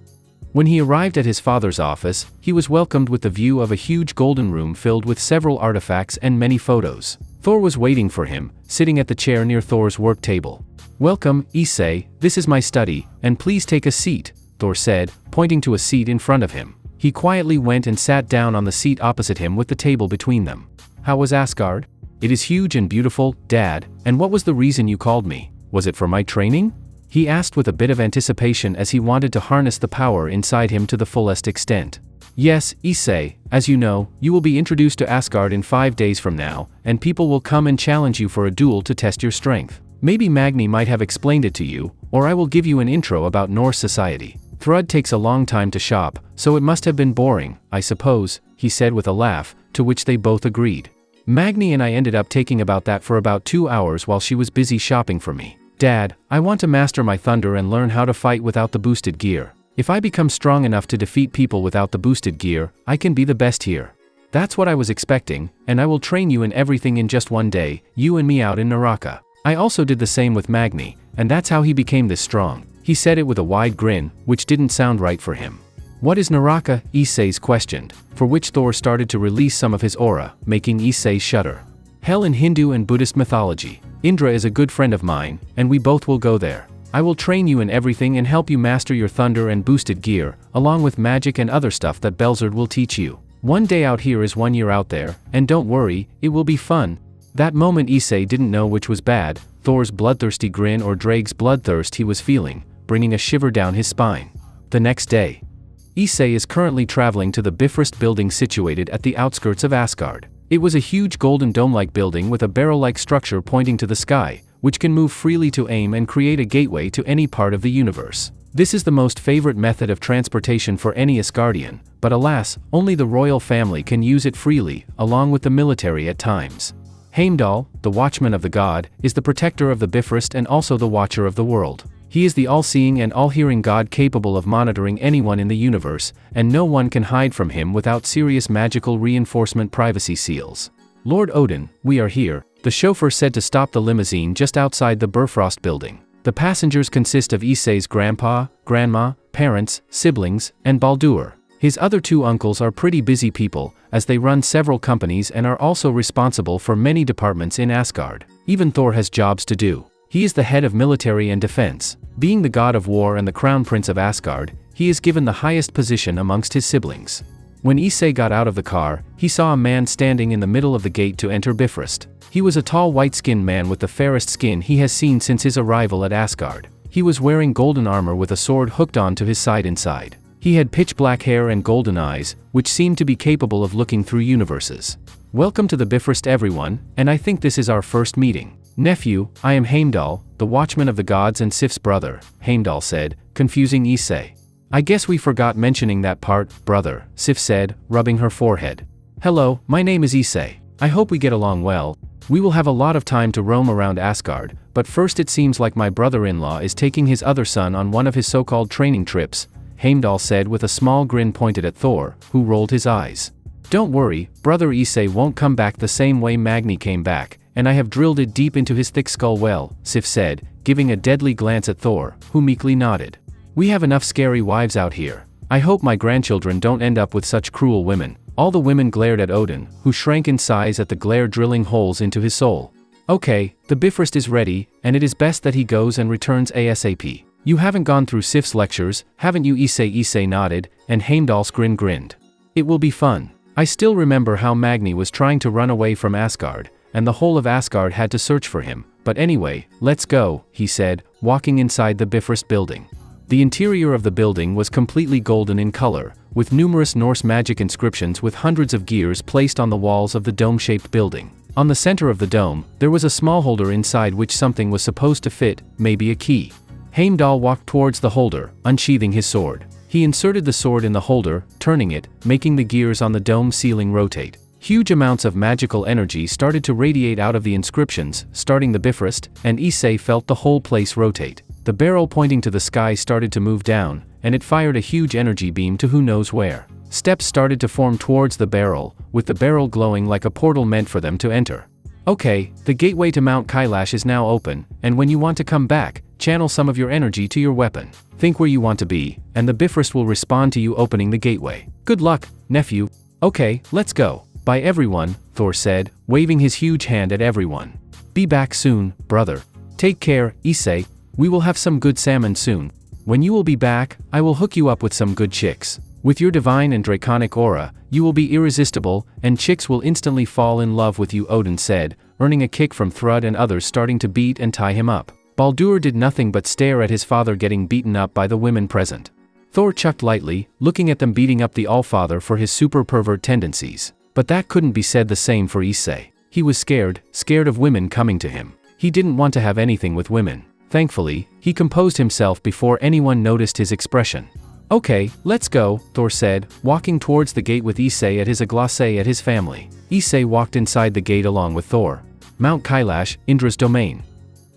When he arrived at his father's office, he was welcomed with the view of a huge golden room filled with several artifacts and many photos. Thor was waiting for him, sitting at the chair near Thor's work table. Welcome, ISSEI, this is my study, and please take a seat, Thor said, pointing to a seat in front of him. He quietly went and sat down on the seat opposite him with the table between them. How was Asgard? It is huge and beautiful, Dad, and what was the reason you called me? Was it for my training? He asked with a bit of anticipation as he wanted to harness the power inside him to the fullest extent. Yes, ISSEI, as you know, you will be introduced to Asgard in 5 days from now, and people will come and challenge you for a duel to test your strength. Maybe Magni might have explained it to you, or I will give you an intro about Norse society. Thrud takes a long time to shop, so it must have been boring, I suppose, he said with a laugh, to which they both agreed. Magni and I ended up taking about that for about 2 hours while she was busy shopping for me. Dad, I want to master my thunder and learn how to fight without the boosted gear. If I become strong enough to defeat people without the boosted gear, I can be the best here. That's what I was expecting, and I will train you in everything in just 1 day, you and me out in Naraka. I also did the same with Magni, and that's how he became this strong. He said it with a wide grin, which didn't sound right for him. What is Naraka? ISSEI questioned, for which Thor started to release some of his aura, making ISSEI shudder. Hell in Hindu and Buddhist mythology. Indra is a good friend of mine, and we both will go there. I will train you in everything and help you master your thunder and boosted gear, along with magic and other stuff that Belzerd will teach you. One day out here is 1 year out there, and don't worry, it will be fun." That moment ISSEI didn't know which was bad, Thor's bloodthirsty grin or Drake's bloodthirst he was feeling, bringing a shiver down his spine. The next day, ISSEI is currently traveling to the Bifrost building situated at the outskirts of Asgard. It was a huge golden dome-like building with a barrel-like structure pointing to the sky, which can move freely to aim and create a gateway to any part of the universe. This is the most favorite method of transportation for any Asgardian, but alas, only the royal family can use it freely, along with the military at times. Heimdall, the Watchman of the God, is the protector of the Bifrost and also the Watcher of the world. He is the all-seeing and all-hearing God capable of monitoring anyone in the universe, and no one can hide from him without serious magical reinforcement privacy seals. "Lord Odin, we are here," the chauffeur said to stop the limousine just outside the Bifrost building. The passengers consist of ISSEI's grandpa, grandma, parents, siblings, and Baldur. His other 2 uncles are pretty busy people, as they run several companies and are also responsible for many departments in Asgard. Even Thor has jobs to do. He is the head of military and defense. Being the god of war and the crown prince of Asgard, he is given the highest position amongst his siblings. When ISSEI got out of the car, he saw a man standing in the middle of the gate to enter Bifrost. He was a tall white-skinned man with the fairest skin he has seen since his arrival at Asgard. He was wearing golden armor with a sword hooked onto his side inside. He had pitch-black hair and golden eyes, which seemed to be capable of looking through universes. "Welcome to the Bifrost everyone, and I think this is our first meeting. Nephew, I am Heimdall, the Watchman of the Gods and Sif's brother," Heimdall said, confusing ISSEI. "I guess we forgot mentioning that part, brother," Sif said, rubbing her forehead. "Hello, my name is ISSEI. I hope we get along well. We will have a lot of time to roam around Asgard, but first it seems like my brother-in-law is taking his other son on one of his so-called training trips," Heimdall said with a small grin pointed at Thor, who rolled his eyes. "Don't worry, brother ISSEI won't come back the same way Magni came back, and I have drilled it deep into his thick skull well," Sif said, giving a deadly glance at Thor, who meekly nodded. "We have enough scary wives out here. I hope my grandchildren don't end up with such cruel women." All the women glared at Odin, who shrank in size at the glare drilling holes into his soul. "Okay, the Bifrost is ready, and it is best that he goes and returns ASAP. You haven't gone through Sif's lectures, haven't you?" ISSEI nodded, and Heimdall's grin grinned. "It will be fun. I still remember how Magni was trying to run away from Asgard, and the whole of Asgard had to search for him, but anyway, let's go," he said, walking inside the Bifrost building. The interior of the building was completely golden in color, with numerous Norse magic inscriptions with hundreds of gears placed on the walls of the dome-shaped building. On the center of the dome, there was a small holder inside which something was supposed to fit, maybe a key. Heimdall walked towards the holder, unsheathing his sword. He inserted the sword in the holder, turning it, making the gears on the dome ceiling rotate. Huge amounts of magical energy started to radiate out of the inscriptions, starting the Bifrost, and ISSEI felt the whole place rotate. The barrel pointing to the sky started to move down, and it fired a huge energy beam to who knows where. Steps started to form towards the barrel, with the barrel glowing like a portal meant for them to enter. "Okay, the gateway to Mount Kailash is now open, and when you want to come back, channel some of your energy to your weapon. Think where you want to be, and the Bifrost will respond to you opening the gateway. Good luck, nephew." "Okay, let's go. Bye everyone," Thor said, waving his huge hand at everyone. "Be back soon, brother. Take care, ISSEI. We will have some good salmon soon. When you will be back, I will hook you up with some good chicks. With your divine and draconic aura, you will be irresistible, and chicks will instantly fall in love with you," Odin said, earning a kick from Thrud and others starting to beat and tie him up. Baldur did nothing but stare at his father getting beaten up by the women present. Thor chucked lightly, looking at them beating up the Allfather for his super pervert tendencies. But that couldn't be said the same for ISSEI. He was scared of women coming to him. He didn't want to have anything with women. Thankfully, he composed himself before anyone noticed his expression. "Okay, let's go," Thor said, walking towards the gate with ISSEI at his aglace at his family. ISSEI walked inside the gate along with Thor. Mount Kailash, Indra's domain.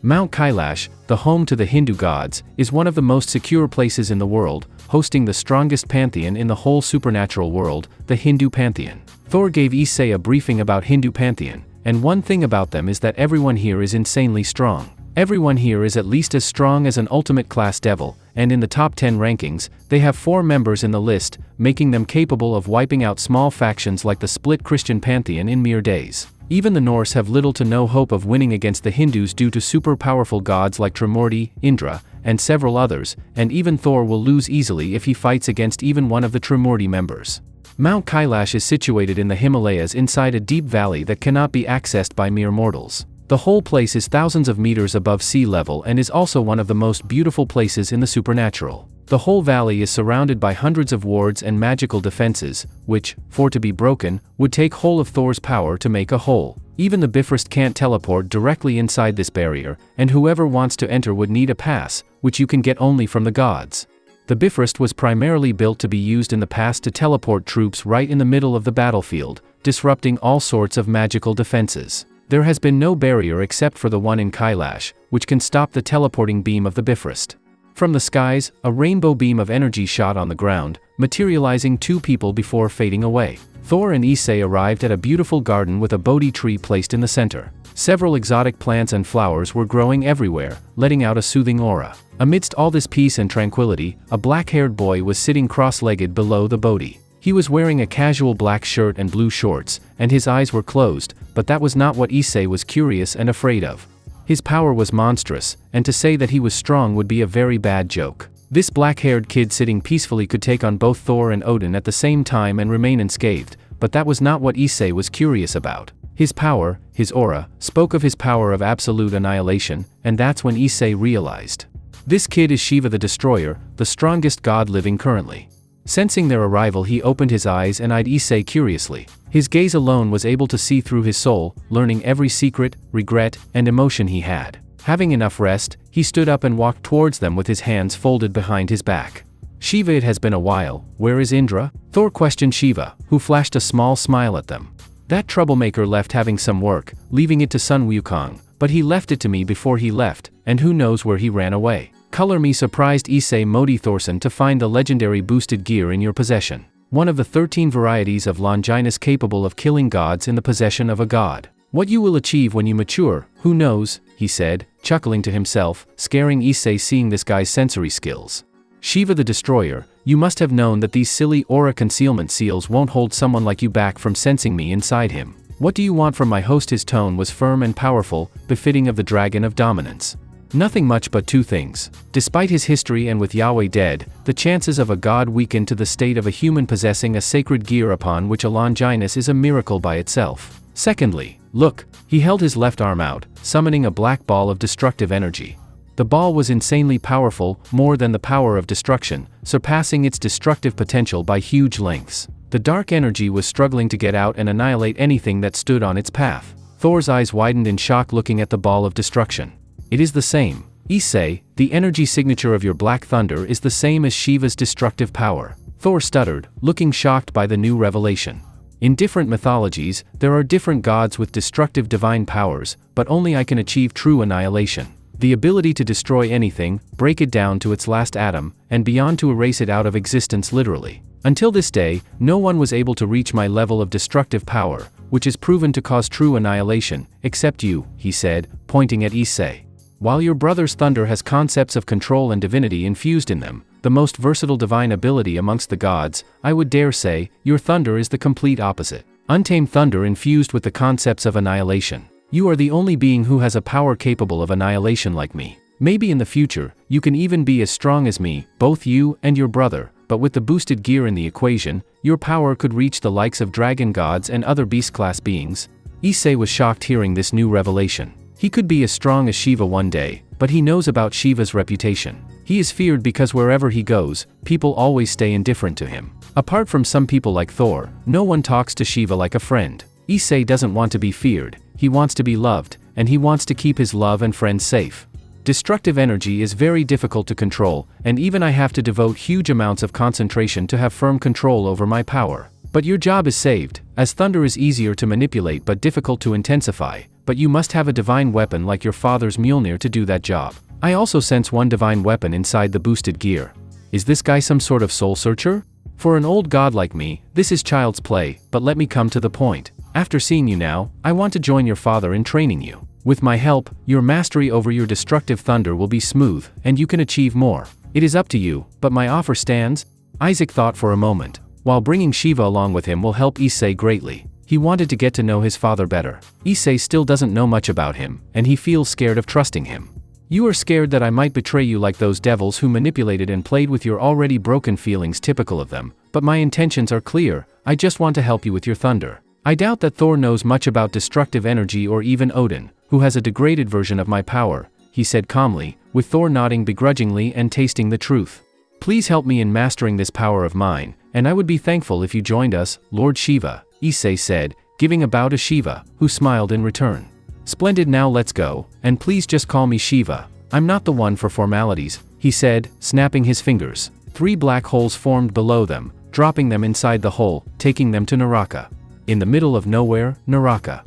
Mount Kailash, the home to the Hindu gods, is one of the most secure places in the world, hosting the strongest pantheon in the whole supernatural world, the Hindu pantheon. Thor gave ISSEI a briefing about Hindu pantheon, and one thing about them is that everyone here is insanely strong. Everyone here is at least as strong as an ultimate class devil, and in the top 10 rankings, they have 4 members in the list, making them capable of wiping out small factions like the split Christian pantheon in mere days. Even the Norse have little to no hope of winning against the Hindus due to super powerful gods like Trimurti, Indra, and several others, and even Thor will lose easily if he fights against even one of the Trimurti members. Mount Kailash is situated in the Himalayas inside a deep valley that cannot be accessed by mere mortals. The whole place is thousands of meters above sea level and is also one of the most beautiful places in the supernatural. The whole valley is surrounded by hundreds of wards and magical defenses, which, for to be broken, would take whole of Thor's power to make a whole. Even the Bifrost can't teleport directly inside this barrier, and whoever wants to enter would need a pass, which you can get only from the gods. The Bifrost was primarily built to be used in the past to teleport troops right in the middle of the battlefield, disrupting all sorts of magical defenses. There has been no barrier except for the one in Kailash, which can stop the teleporting beam of the Bifrost. From the skies, a rainbow beam of energy shot on the ground, materializing two people before fading away. Thor and ISSEI arrived at a beautiful garden with a Bodhi tree placed in the center. Several exotic plants and flowers were growing everywhere, letting out a soothing aura. Amidst all this peace and tranquility, a black-haired boy was sitting cross-legged below the Bodhi. He was wearing a casual black shirt and blue shorts, and his eyes were closed, but that was not what ISSEI was curious and afraid of. His power was monstrous, and to say that he was strong would be a very bad joke. This black-haired kid sitting peacefully could take on both Thor and Odin at the same time and remain unscathed, but that was not what ISSEI was curious about. His power, his aura, spoke of his power of absolute annihilation, and that's when ISSEI realized. This kid is Shiva the Destroyer, the strongest god living currently. Sensing their arrival, he opened his eyes and eyed ISSEI curiously. His gaze alone was able to see through his soul, learning every secret, regret, and emotion he had. Having enough rest, he stood up and walked towards them with his hands folded behind his back. Shiva, it has been a while, where is Indra? Thor questioned Shiva, who flashed a small smile at them. That troublemaker left having some work, leaving it to Sun Wukong, but he left it to me before he left, and who knows where he ran away. Color me surprised ISSEI Modi Thorson to find the legendary boosted gear in your possession. One of the 13 varieties of Longinus capable of killing gods in the possession of a god. What you will achieve when you mature, who knows, he said, chuckling to himself, scaring ISSEI seeing this guy's sensory skills. Shiva the Destroyer, you must have known that these silly aura concealment seals won't hold someone like you back from sensing me inside him. What do you want from my host? His tone was firm and powerful, befitting of the dragon of dominance. Nothing much but two things. Despite his history and with Yahweh dead, the chances of a god weakened to the state of a human possessing a sacred gear upon which a Longinus is a miracle by itself. Secondly, look, he held his left arm out, summoning a black ball of destructive energy. The ball was insanely powerful, more than the power of destruction, surpassing its destructive potential by huge lengths. The dark energy was struggling to get out and annihilate anything that stood on its path. Thor's eyes widened in shock looking at the ball of destruction. It is the same. ISSEI, the energy signature of your Black Thunder is the same as Shiva's destructive power. Thor stuttered, looking shocked by the new revelation. In different mythologies, there are different gods with destructive divine powers, but only I can achieve true annihilation. The ability to destroy anything, break it down to its last atom, and beyond to erase it out of existence literally. Until this day, no one was able to reach my level of destructive power, which is proven to cause true annihilation, except you, he said, pointing at ISSEI. While your brother's thunder has concepts of control and divinity infused in them, the most versatile divine ability amongst the gods, I would dare say, your thunder is the complete opposite. Untamed thunder infused with the concepts of annihilation. You are the only being who has a power capable of annihilation like me. Maybe in the future, you can even be as strong as me, both you and your brother, but with the boosted gear in the equation, your power could reach the likes of dragon gods and other beast-class beings. ISSEI was shocked hearing this new revelation. He could be as strong as Shiva one day, but he knows about Shiva's reputation. He is feared because wherever he goes, people always stay indifferent to him. Apart from some people like Thor, no one talks to Shiva like a friend. ISSEI doesn't want to be feared, he wants to be loved, and he wants to keep his love and friends safe. Destructive energy is very difficult to control, and even I have to devote huge amounts of concentration to have firm control over my power. But your job is saved, as thunder is easier to manipulate but difficult to intensify, but you must have a divine weapon like your father's Mjolnir to do that job. I also sense one divine weapon inside the boosted gear. Is this guy some sort of soul searcher? For an old god like me, this is child's play, but let me come to the point. After seeing you now, I want to join your father in training you. With my help, your mastery over your destructive thunder will be smooth, and you can achieve more. It is up to you, but my offer stands? Isaac thought for a moment. While bringing Shiva along with him will help ISSEI greatly. He wanted to get to know his father better. ISSEI still doesn't know much about him, and he feels scared of trusting him. You are scared that I might betray you like those devils who manipulated and played with your already broken feelings, typical of them, but my intentions are clear. I just want to help you with your thunder. I doubt that Thor knows much about destructive energy or even Odin, who has a degraded version of my power, he said calmly, with Thor nodding begrudgingly and tasting the truth. Please help me in mastering this power of mine, and I would be thankful if you joined us, Lord Shiva, ISSEI said, giving a bow to Shiva, who smiled in return. Splendid, now let's go, and please just call me Shiva. I'm not the one for formalities, he said, snapping his fingers. 3 black holes formed below them, dropping them inside the hole, taking them to Naraka. In the middle of nowhere, Naraka.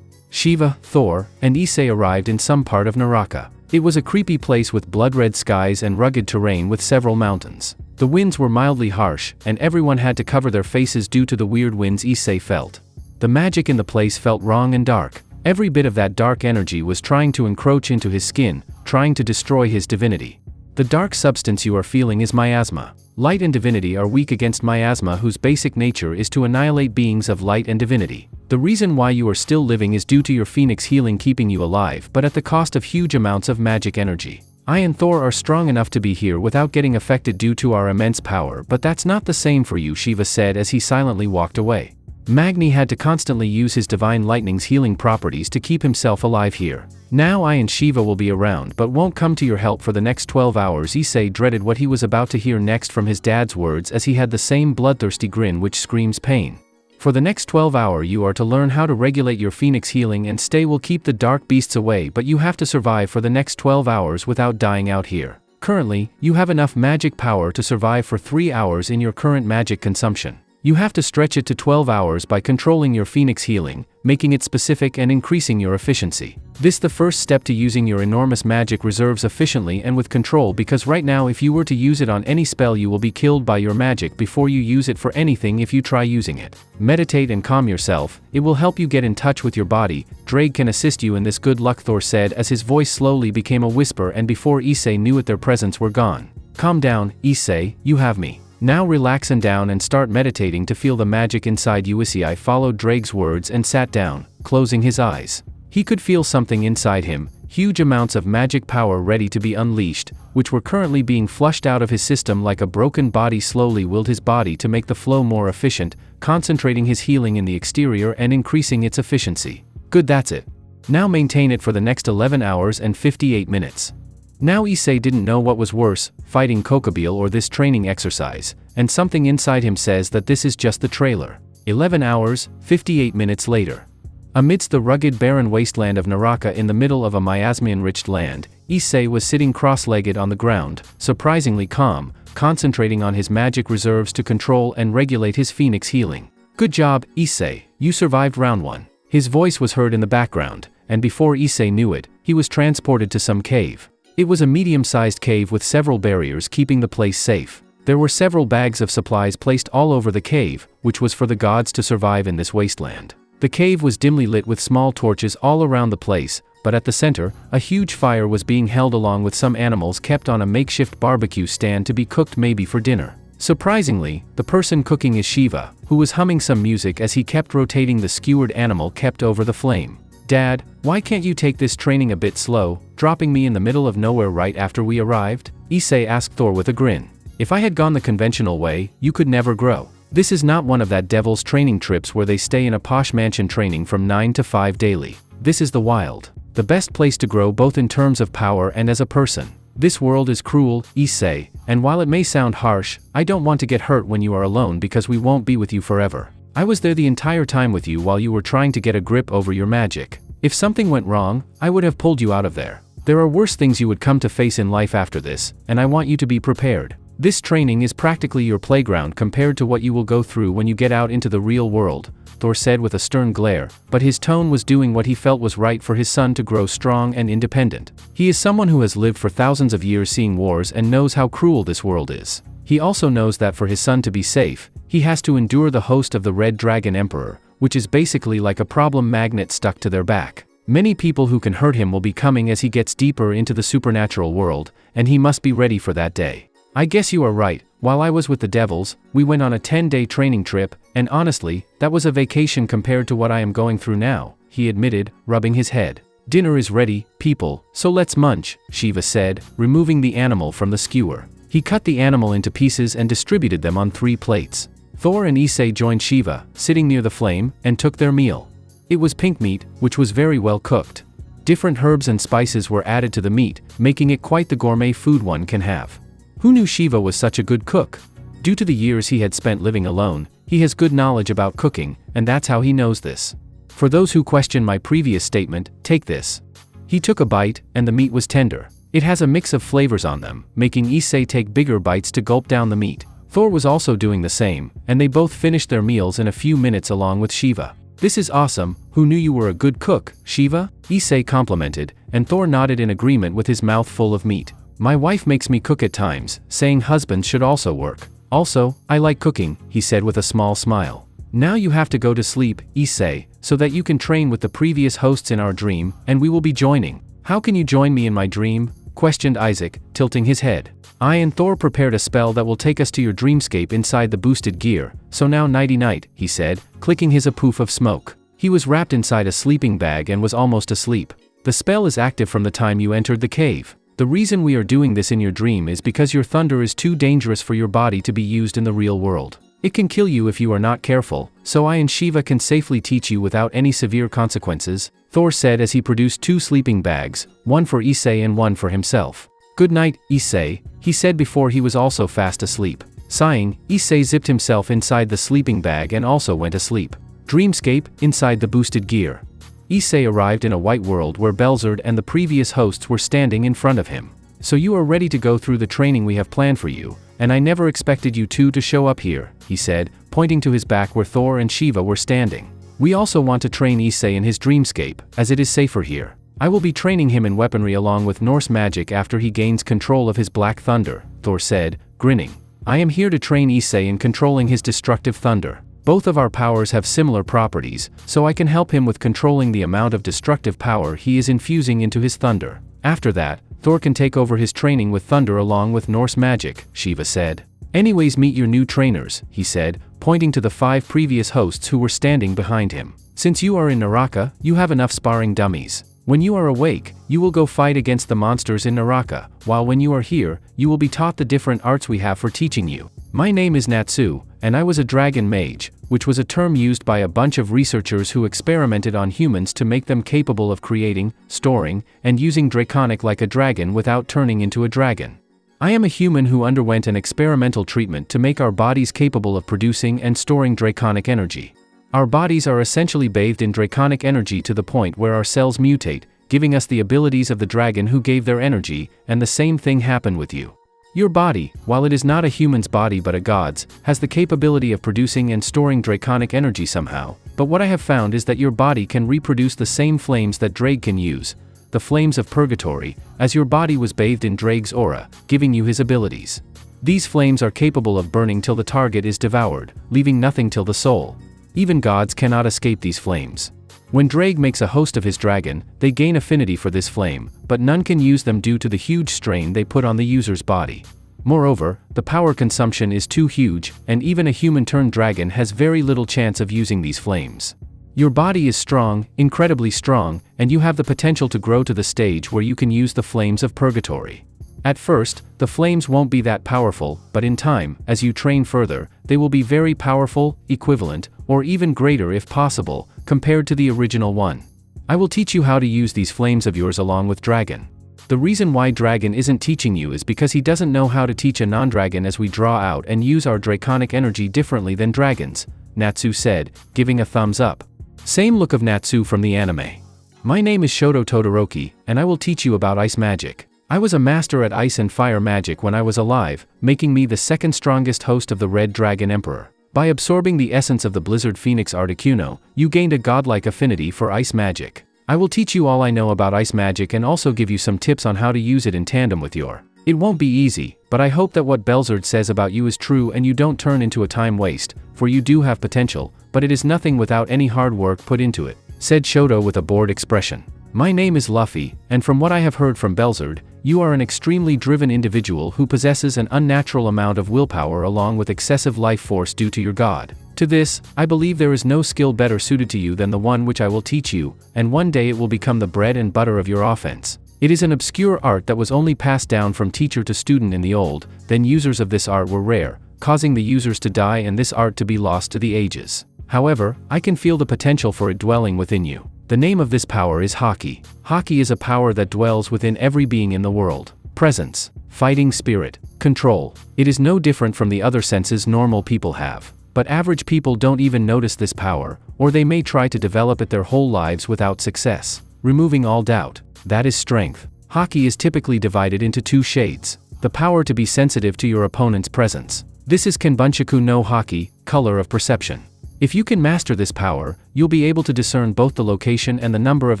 Shiva, Thor, and ISSEI arrived in some part of Naraka. It was a creepy place with blood-red skies and rugged terrain with several mountains. The winds were mildly harsh, and everyone had to cover their faces due to the weird winds ISSEI felt. The magic in the place felt wrong and dark. Every bit of that dark energy was trying to encroach into his skin, trying to destroy his divinity. The dark substance you are feeling is miasma. Light and divinity are weak against miasma, whose basic nature is to annihilate beings of light and divinity. The reason why you are still living is due to your phoenix healing keeping you alive, but at the cost of huge amounts of magic energy. I and Thor are strong enough to be here without getting affected due to our immense power, but that's not the same for you, Shiva said as he silently walked away. Magni had to constantly use his divine lightning's healing properties to keep himself alive here. Now I and Shiva will be around but won't come to your help for the next 12 hours. ISSEI dreaded what he was about to hear next from his dad's words, as he had the same bloodthirsty grin which screams pain. For the next 12 hours you are to learn how to regulate your phoenix healing, and stay will keep the dark beasts away, but you have to survive for the next 12 hours without dying out here. Currently, you have enough magic power to survive for 3 hours in your current magic consumption. You have to stretch it to 12 hours by controlling your phoenix healing, making it specific and increasing your efficiency. This the first step to using your enormous magic reserves efficiently and with control, because right now if you were to use it on any spell you will be killed by your magic before you use it for anything if you try using it. Meditate and calm yourself, it will help you get in touch with your body. Drake can assist you in this. Good luck, Thor said as his voice slowly became a whisper, and before ISSEI knew it their presence were gone. Calm down, ISSEI, you have me. Now relax and down and start meditating to feel the magic inside you. ISSEI followed Drake's words and sat down, closing his eyes. He could feel something inside him, huge amounts of magic power ready to be unleashed, which were currently being flushed out of his system like a broken body. Slowly willed his body to make the flow more efficient, concentrating his healing in the exterior and increasing its efficiency. Good, that's it. Now maintain it for the next 11 hours and 58 minutes. Now ISSEI didn't know what was worse, fighting Kobabiel or this training exercise, and something inside him says that this is just the trailer. 11 hours, 58 minutes later. Amidst the rugged barren wasteland of Naraka in the middle of a miasma-enriched land, ISSEI was sitting cross-legged on the ground, surprisingly calm, concentrating on his magic reserves to control and regulate his phoenix healing. Good job, ISSEI, you survived round 1. His voice was heard in the background, and before ISSEI knew it, he was transported to some cave. It was a medium-sized cave with several barriers keeping the place safe. There were several bags of supplies placed all over the cave, which was for the gods to survive in this wasteland. The cave was dimly lit with small torches all around the place, but at the center, a huge fire was being held along with some animals kept on a makeshift barbecue stand to be cooked maybe for dinner. Surprisingly, the person cooking is Shiva, who was humming some music as he kept rotating the skewered animal kept over the flame. Dad, why can't you take this training a bit slow, dropping me in the middle of nowhere right after we arrived? ISSEI asked Thor with a grin. If I had gone the conventional way, you could never grow. This is not one of that devil's training trips where they stay in a posh mansion training from 9 to 5 daily. This is the wild. The best place to grow both in terms of power and as a person. This world is cruel, ISSEI, and while it may sound harsh, I don't want to get hurt when you are alone because we won't be with you forever. I was there the entire time with you while you were trying to get a grip over your magic. If something went wrong, I would have pulled you out of there. There are worse things you would come to face in life after this, and I want you to be prepared. This training is practically your playground compared to what you will go through when you get out into the real world, Thor said with a stern glare, but his tone was doing what he felt was right for his son to grow strong and independent. He is someone who has lived for thousands of years seeing wars and knows how cruel this world is. He also knows that for his son to be safe, he has to endure the host of the Red Dragon Emperor, which is basically like a problem magnet stuck to their back. Many people who can hurt him will be coming as he gets deeper into the supernatural world, and he must be ready for that day. I guess you are right, While I was with the devils, we went on a 10-day training trip, and honestly, that was a vacation compared to what I am going through now, he admitted, rubbing his head. Dinner is ready, people, so let's munch, Shiva said, removing the animal from the skewer. He cut the animal into pieces and distributed them on 3 plates. Thor and ISSEI joined Shiva, sitting near the flame, and took their meal. It was pink meat, which was very well cooked. Different herbs and spices were added to the meat, making it quite the gourmet food one can have. Who knew Shiva was such a good cook? Due to the years he had spent living alone, he has good knowledge about cooking, and that's how he knows this. For those who question my previous statement, take this. He took a bite, and the meat was tender. It has a mix of flavors on them, making ISSEI take bigger bites to gulp down the meat. Thor was also doing the same, and they both finished their meals in a few minutes along with Shiva. This is awesome, who knew you were a good cook, Shiva? ISSEI complimented, and Thor nodded in agreement with his mouth full of meat. My wife makes me cook at times, saying husbands should also work. Also, I like cooking, he said with a small smile. Now you have to go to sleep, ISSEI, so that you can train with the previous hosts in our dream, and we will be joining. How can you join me in my dream? Questioned Isaac, tilting his head. I and Thor prepared a spell that will take us to your dreamscape inside the boosted gear, so now nighty-night, he said, clicking his poof of smoke. He was wrapped inside a sleeping bag and was almost asleep. The spell is active from the time you entered the cave. The reason we are doing this in your dream is because your thunder is too dangerous for your body to be used in the real world. It can kill you if you are not careful, so I and Shiva can safely teach you without any severe consequences, Thor said as he produced 2 sleeping bags, one for ISSEI and one for himself. Good night, ISSEI, he said before he was also fast asleep. Sighing, ISSEI zipped himself inside the sleeping bag and also went asleep. Dreamscape, inside the boosted gear. ISSEI arrived in a white world where Belzerd and the previous hosts were standing in front of him. So you are ready to go through the training we have planned for you, and I never expected you two to show up here, he said, pointing to his back where Thor and Shiva were standing. We also want to train ISSEI in his dreamscape, as it is safer here. I will be training him in weaponry along with Norse magic after he gains control of his black thunder, Thor said, grinning. I am here to train ISSEI in controlling his destructive thunder. Both of our powers have similar properties, so I can help him with controlling the amount of destructive power he is infusing into his thunder. After that, Thor can take over his training with thunder along with Norse magic, Shiva said. Anyways, meet your new trainers, he said, pointing to the 5 previous hosts who were standing behind him. Since you are in Naraka, you have enough sparring dummies. When you are awake, you will go fight against the monsters in Naraka, while when you are here, you will be taught the different arts we have for teaching you. My name is Natsu, and I was a dragon mage, which was a term used by a bunch of researchers who experimented on humans to make them capable of creating, storing, and using draconic like a dragon without turning into a dragon. I am a human who underwent an experimental treatment to make our bodies capable of producing and storing draconic energy. Our bodies are essentially bathed in draconic energy to the point where our cells mutate, giving us the abilities of the dragon who gave their energy, and the same thing happened with you. Your body, while it is not a human's body but a god's, has the capability of producing and storing draconic energy somehow, but what I have found is that your body can reproduce the same flames that Drake can use, the flames of purgatory, as your body was bathed in Drake's aura, giving you his abilities. These flames are capable of burning till the target is devoured, leaving nothing till the soul. Even gods cannot escape these flames. When Drake makes a host of his dragon, they gain affinity for this flame, but none can use them due to the huge strain they put on the user's body. Moreover, the power consumption is too huge, and even a human-turned dragon has very little chance of using these flames. Your body is strong, incredibly strong, and you have the potential to grow to the stage where you can use the flames of purgatory. At first, the flames won't be that powerful, but in time, as you train further, they will be very powerful, equivalent, or even greater if possible, compared to the original one. I will teach you how to use these flames of yours along with Dragon. The reason why Dragon isn't teaching you is because he doesn't know how to teach a non-dragon as we draw out and use our draconic energy differently than dragons, Natsu said, giving a thumbs up. Same look of Natsu from the anime. My name is Shoto Todoroki, and I will teach you about ice magic. I was a master at ice and fire magic when I was alive, making me the second strongest host of the Red Dragon Emperor. By absorbing the essence of the Blizzard Phoenix Articuno, you gained a godlike affinity for ice magic. I will teach you all I know about ice magic and also give you some tips on how to use it in tandem with your. It won't be easy, but I hope that what Belzerd says about you is true and you don't turn into a time waste, for you do have potential, but it is nothing without any hard work put into it, said Shoto with a bored expression. My name is Luffy, and from what I have heard from Belzerd, you are an extremely driven individual who possesses an unnatural amount of willpower along with excessive life force due to your god. To this, I believe there is no skill better suited to you than the one which I will teach you, and one day it will become the bread and butter of your offense. It is an obscure art that was only passed down from teacher to student in the old, then users of this art were rare, causing the users to die and this art to be lost to the ages. However, I can feel the potential for it dwelling within you. The name of this power is Haki. Haki is a power that dwells within every being in the world. Presence, fighting spirit, control. It is no different from the other senses normal people have. But average people don't even notice this power, or they may try to develop it their whole lives without success. Removing all doubt. That is strength. Haki is typically divided into two shades. The power to be sensitive to your opponent's presence. This is Kanbunshiku no Haki, color of perception. If you can master this power, you'll be able to discern both the location and the number of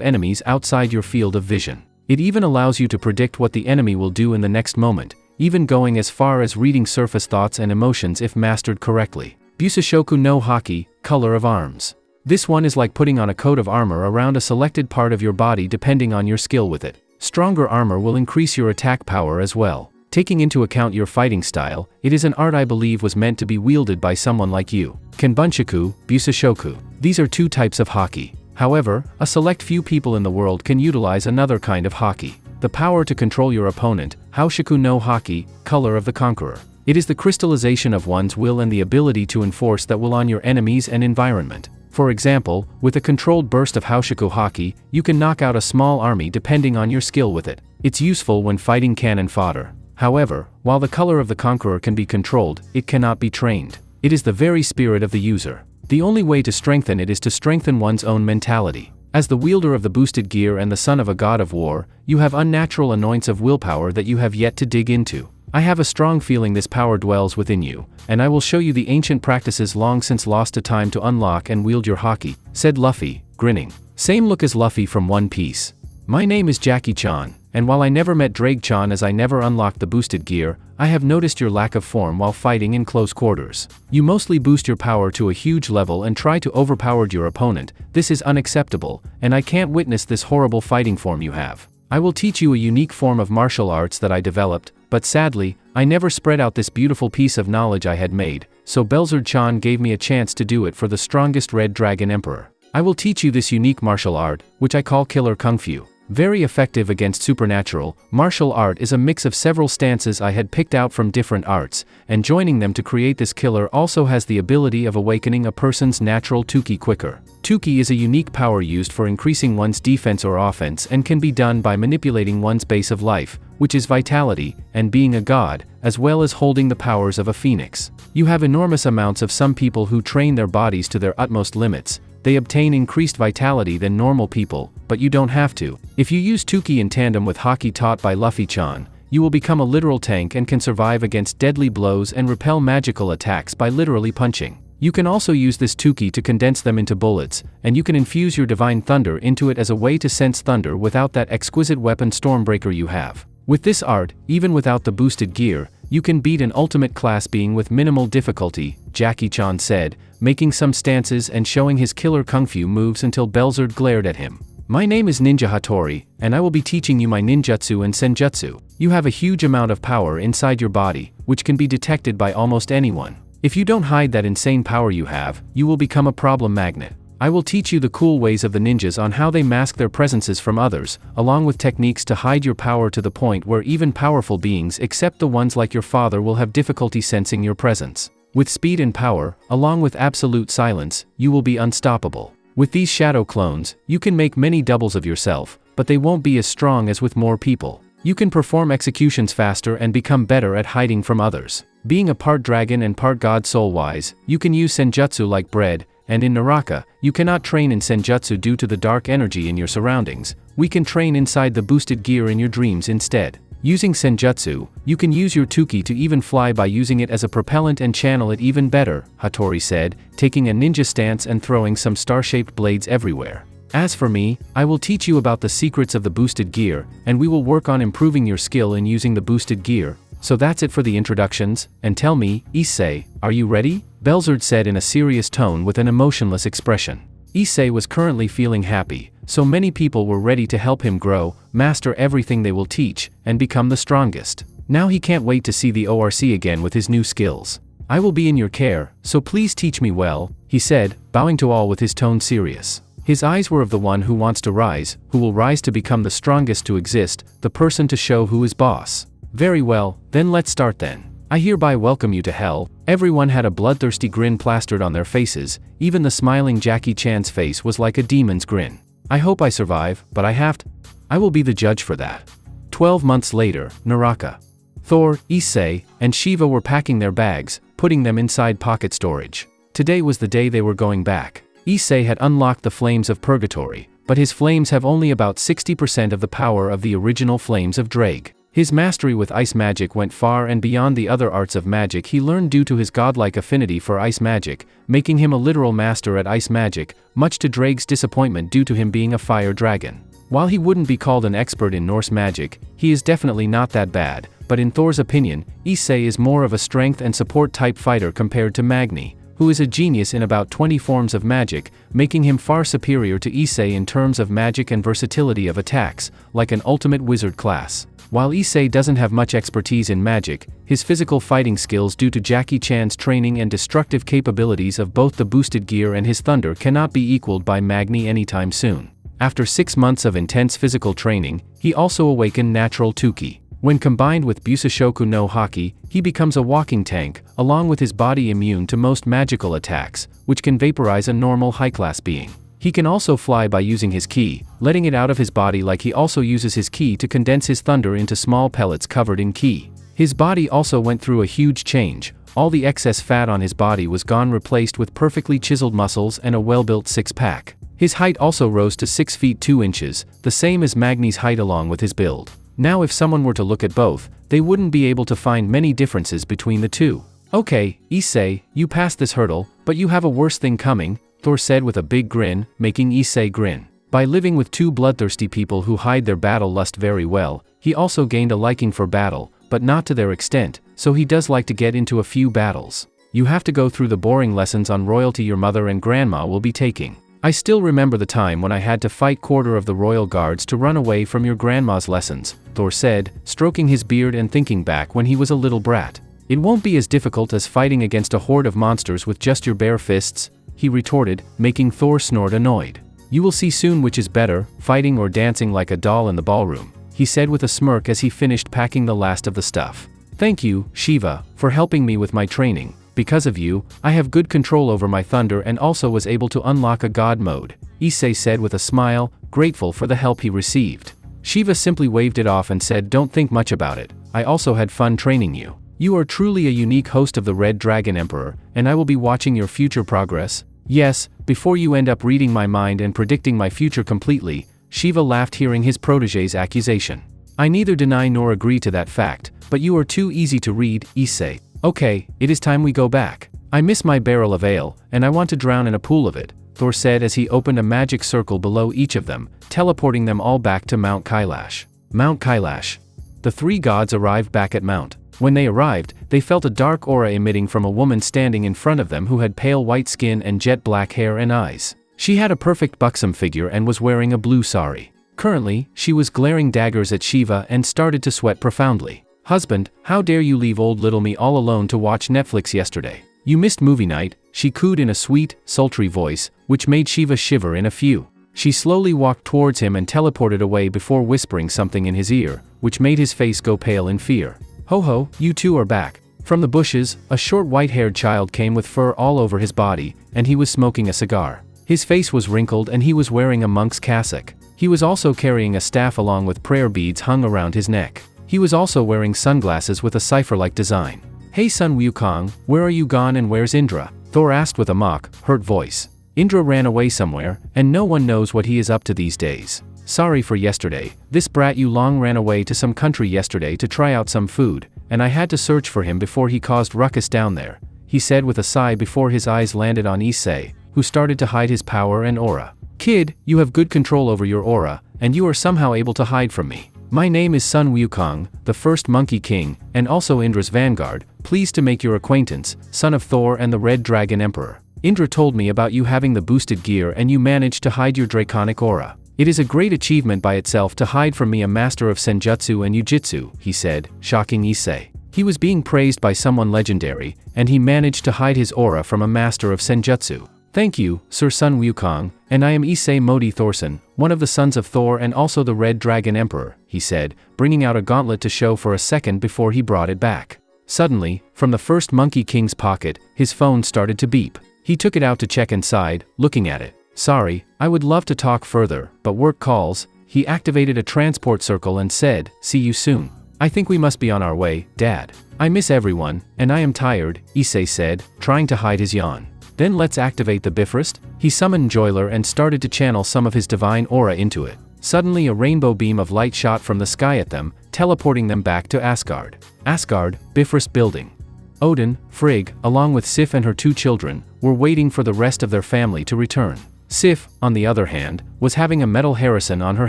enemies outside your field of vision. It even allows you to predict what the enemy will do in the next moment, even going as far as reading surface thoughts and emotions if mastered correctly. Busashoku no Haki, color of arms. This one is like putting on a coat of armor around a selected part of your body depending on your skill with it. Stronger armor will increase your attack power as well. Taking into account your fighting style, it is an art I believe was meant to be wielded by someone like you. Kanbunshiku, Busashoku. These are two types of Haki. However, a select few people in the world can utilize another kind of Haki. The power to control your opponent, Haoshiku no Haki, color of the conqueror. It is the crystallization of one's will and the ability to enforce that will on your enemies and environment. For example, with a controlled burst of Haoshiku Haki, you can knock out a small army depending on your skill with it. It's useful when fighting cannon fodder. However, while the color of the conqueror can be controlled, it cannot be trained. It is the very spirit of the user. The only way to strengthen it is to strengthen one's own mentality. As the wielder of the boosted gear and the son of a god of war, you have unnatural anoints of willpower that you have yet to dig into. I have a strong feeling this power dwells within you, and I will show you the ancient practices long since lost to time to unlock and wield your Haki, said Luffy, grinning. Same look as Luffy from One Piece. My name is Jackie-chan, and while I never met Drake-chan as I never unlocked the boosted gear, I have noticed your lack of form while fighting in close quarters. You mostly boost your power to a huge level and try to overpower your opponent. This is unacceptable, and I can't witness this horrible fighting form you have. I will teach you a unique form of martial arts that I developed, but sadly, I never spread out this beautiful piece of knowledge I had made, so Belzerd-chan gave me a chance to do it for the strongest Red Dragon Emperor. I will teach you this unique martial art, which I call Killer Kung Fu. Very effective against supernatural. Martial art is a mix of several stances I had picked out from different arts, and joining them to create this killer also has the ability of awakening a person's natural Tuki quicker. Tuki is a unique power used for increasing one's defense or offense and can be done by manipulating one's base of life, which is vitality, and being a god, as well as holding the powers of a phoenix. You have enormous amounts of some people who train their bodies to their utmost limits. They obtain increased vitality than normal people, but you don't have to. If you use Tuki in tandem with Haki taught by Luffy-chan, you will become a literal tank and can survive against deadly blows and repel magical attacks by literally punching. You can also use this Tuki to condense them into bullets, and you can infuse your divine thunder into it as a way to sense thunder without that exquisite weapon Stormbreaker you have. With this art, even without the boosted gear, you can beat an ultimate class being with minimal difficulty, Jackie-chan said, making some stances and showing his killer kung fu moves until Belzerd glared at him. My name is Ninja Hattori, and I will be teaching you my ninjutsu and senjutsu. You have a huge amount of power inside your body, which can be detected by almost anyone. If you don't hide that insane power you have, you will become a problem magnet. I will teach you the cool ways of the ninjas on how they mask their presences from others, along with techniques to hide your power to the point where even powerful beings except the ones like your father will have difficulty sensing your presence. With speed and power, along with absolute silence, you will be unstoppable. With these shadow clones, you can make many doubles of yourself, but they won't be as strong as with more people. You can perform executions faster and become better at hiding from others. Being a part dragon and part god soul-wise, you can use senjutsu like bread, and in Naraka, you cannot train in senjutsu due to the dark energy in your surroundings. We can train inside the boosted gear in your dreams instead. Using senjutsu, you can use your Tuki to even fly by using it as a propellant and channel it even better, Hattori said, taking a ninja stance and throwing some star-shaped blades everywhere. As for me, I will teach you about the secrets of the boosted gear, and we will work on improving your skill in using the boosted gear. So that's it for the introductions, and tell me, ISSEI, are you ready? Belzerd said in a serious tone with an emotionless expression. ISSEI was currently feeling happy, so many people were ready to help him grow, master everything they will teach, and become the strongest. Now he can't wait to see the ORC again with his new skills. I will be in your care, so please teach me well, he said, bowing to all with his tone serious. His eyes were of the one who wants to rise, who will rise to become the strongest to exist, the person to show who is boss. Very well, then let's start then. I hereby welcome you to hell. Everyone had a bloodthirsty grin plastered on their faces, even the smiling Jackie Chan's face was like a demon's grin. I hope I survive, but I will be the judge for that. 12 months later, Naraka. Thor, ISSEI, and Shiva were packing their bags, putting them inside pocket storage. Today was the day they were going back. ISSEI had unlocked the flames of purgatory, but his flames have only about 60% of the power of the original flames of Drake. His mastery with ice magic went far and beyond the other arts of magic he learned due to his godlike affinity for ice magic, making him a literal master at ice magic, much to Drake's disappointment due to him being a fire dragon. While he wouldn't be called an expert in Norse magic, he is definitely not that bad, but in Thor's opinion, ISSEI is more of a strength and support type fighter compared to Magni, who is a genius in about 20 forms of magic, making him far superior to ISSEI in terms of magic and versatility of attacks, like an ultimate wizard class. While ISSEI doesn't have much expertise in magic, his physical fighting skills due to Jackie Chan's training and destructive capabilities of both the boosted gear and his thunder cannot be equaled by Magni anytime soon. After 6 months of intense physical training, he also awakened natural Tuki. When combined with Busashoku no Haki, he becomes a walking tank, along with his body immune to most magical attacks, which can vaporize a normal high-class being. He can also fly by using his ki, letting it out of his body like he also uses his ki to condense his thunder into small pellets covered in ki. His body also went through a huge change. All the excess fat on his body was gone, replaced with perfectly chiseled muscles and a well-built six-pack. His height also rose to 6 feet 2 inches, the same as Magni's height along with his build. Now if someone were to look at both, they wouldn't be able to find many differences between the two. Okay, ISSEI, you passed this hurdle, but you have a worse thing coming, Thor said with a big grin, making ISSEI grin. By living with two bloodthirsty people who hide their battle lust very well, he also gained a liking for battle, but not to their extent, so he does like to get into a few battles. You have to go through the boring lessons on royalty your mother and grandma will be taking. I still remember the time when I had to fight quarter of the royal guards to run away from your grandma's lessons, Thor said, stroking his beard and thinking back when he was a little brat. It won't be as difficult as fighting against a horde of monsters with just your bare fists, he retorted, making Thor snort annoyed. You will see soon which is better, fighting or dancing like a doll in the ballroom, he said with a smirk as he finished packing the last of the stuff. Thank you, Shiva, for helping me with my training. Because of you, I have good control over my thunder and also was able to unlock a god mode, ISSEI said with a smile, grateful for the help he received. Shiva simply waved it off and said, don't think much about it, I also had fun training you. You are truly a unique host of the Red Dragon Emperor, and I will be watching your future progress. Yes, before you end up reading my mind and predicting my future completely, Shiva laughed hearing his protege's accusation. I neither deny nor agree to that fact, but you are too easy to read, ISSEI. Okay, it is time we go back. I miss my barrel of ale, and I want to drown in a pool of it, Thor said as he opened a magic circle below each of them, teleporting them all back to Mount Kailash. Mount Kailash. The three gods arrived back at Mount. When they arrived, they felt a dark aura emitting from a woman standing in front of them who had pale white skin and jet black hair and eyes. She had a perfect buxom figure and was wearing a blue sari. Currently, she was glaring daggers at Shiva and started to sweat profoundly. Husband, how dare you leave old little me all alone to watch Netflix yesterday? You missed movie night, she cooed in a sweet, sultry voice, which made Shiva shiver in a few. She slowly walked towards him and teleported away before whispering something in his ear, which made his face go pale in fear. Ho ho, you two are back. From the bushes, a short white-haired child came with fur all over his body, and he was smoking a cigar. His face was wrinkled and he was wearing a monk's cassock. He was also carrying a staff along with prayer beads hung around his neck. He was also wearing sunglasses with a cipher-like design. Hey Sun Wukong, where are you gone and where's Indra? Thor asked with a mock, hurt voice. Indra ran away somewhere, and no one knows what he is up to these days. Sorry for yesterday, this brat you long ran away to some country yesterday to try out some food, and I had to search for him before he caused ruckus down there, he said with a sigh before his eyes landed on ISSEI, who started to hide his power and aura. Kid, you have good control over your aura, and you are somehow able to hide from me. My name is Sun Wukong, the first Monkey King, and also Indra's vanguard, pleased to make your acquaintance, son of Thor and the Red Dragon Emperor. Indra told me about you having the boosted gear and you managed to hide your draconic aura. It is a great achievement by itself to hide from me a master of senjutsu and yujitsu, he said, shocking ISSEI. He was being praised by someone legendary, and he managed to hide his aura from a master of senjutsu. Thank you, Sir Sun Wukong, and I am ISSEI Thorson, one of the sons of Thor and also the Red Dragon Emperor, he said, bringing out a gauntlet to show for a second before he brought it back. Suddenly, from the first Monkey King's pocket, his phone started to beep. He took it out to check inside, looking at it. Sorry, I would love to talk further, but work calls. He activated a transport circle and said, see you soon. I think we must be on our way, Dad. I miss everyone, and I am tired, ISSEI said, trying to hide his yawn. Then let's activate the Bifrost. He summoned Joiler and started to channel some of his divine aura into it. Suddenly a rainbow beam of light shot from the sky at them, teleporting them back to Asgard. Asgard, Bifrost building. Odin, Frigg, along with Sif and her 2 children, were waiting for the rest of their family to return. Sif, on the other hand, was having a metal Harrison on her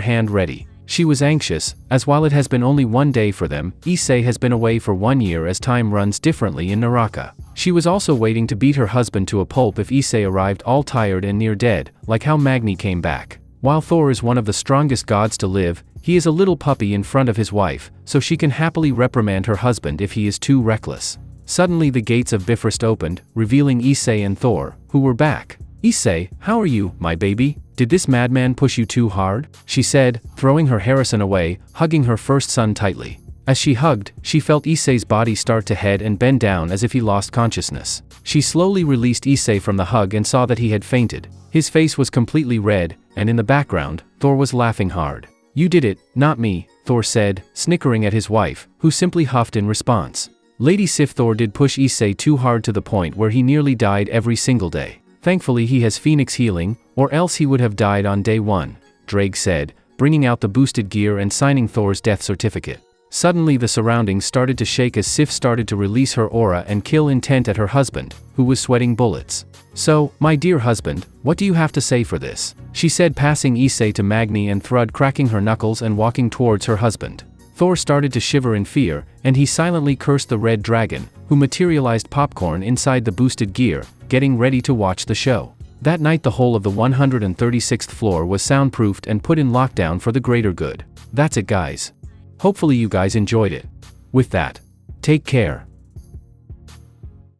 hand ready. She was anxious, as while it has been only 1 day for them, ISSEI has been away for 1 year as time runs differently in Naraka. She was also waiting to beat her husband to a pulp if ISSEI arrived all tired and near dead, like how Magni came back. While Thor is one of the strongest gods to live, he is a little puppy in front of his wife, so she can happily reprimand her husband if he is too reckless. Suddenly the gates of Bifrost opened, revealing ISSEI and Thor, who were back. ISSEI, how are you, my baby? Did this madman push you too hard? She said, throwing her Harrison away, hugging her first son tightly. As she hugged, she felt ISSEI's body start to head and bend down as if he lost consciousness. She slowly released ISSEI from the hug and saw that he had fainted. His face was completely red, and in the background, Thor was laughing hard. You did it, not me, Thor said, snickering at his wife, who simply huffed in response. Lady Sif, Thor did push ISSEI too hard to the point where he nearly died every single day. Thankfully he has Phoenix healing, or else he would have died on day 1, Drake said, bringing out the boosted gear and signing Thor's death certificate. Suddenly the surroundings started to shake as Sif started to release her aura and kill intent at her husband, who was sweating bullets. So, my dear husband, what do you have to say for this? She said, passing ISSEI to Magni and Thrud, cracking her knuckles and walking towards her husband. Thor started to shiver in fear, and he silently cursed the red dragon, who materialized popcorn inside the boosted gear, getting ready to watch the show. That night the whole of the 136th floor was soundproofed and put in lockdown for the greater good. That's it, guys. Hopefully you guys enjoyed it. With that, take care.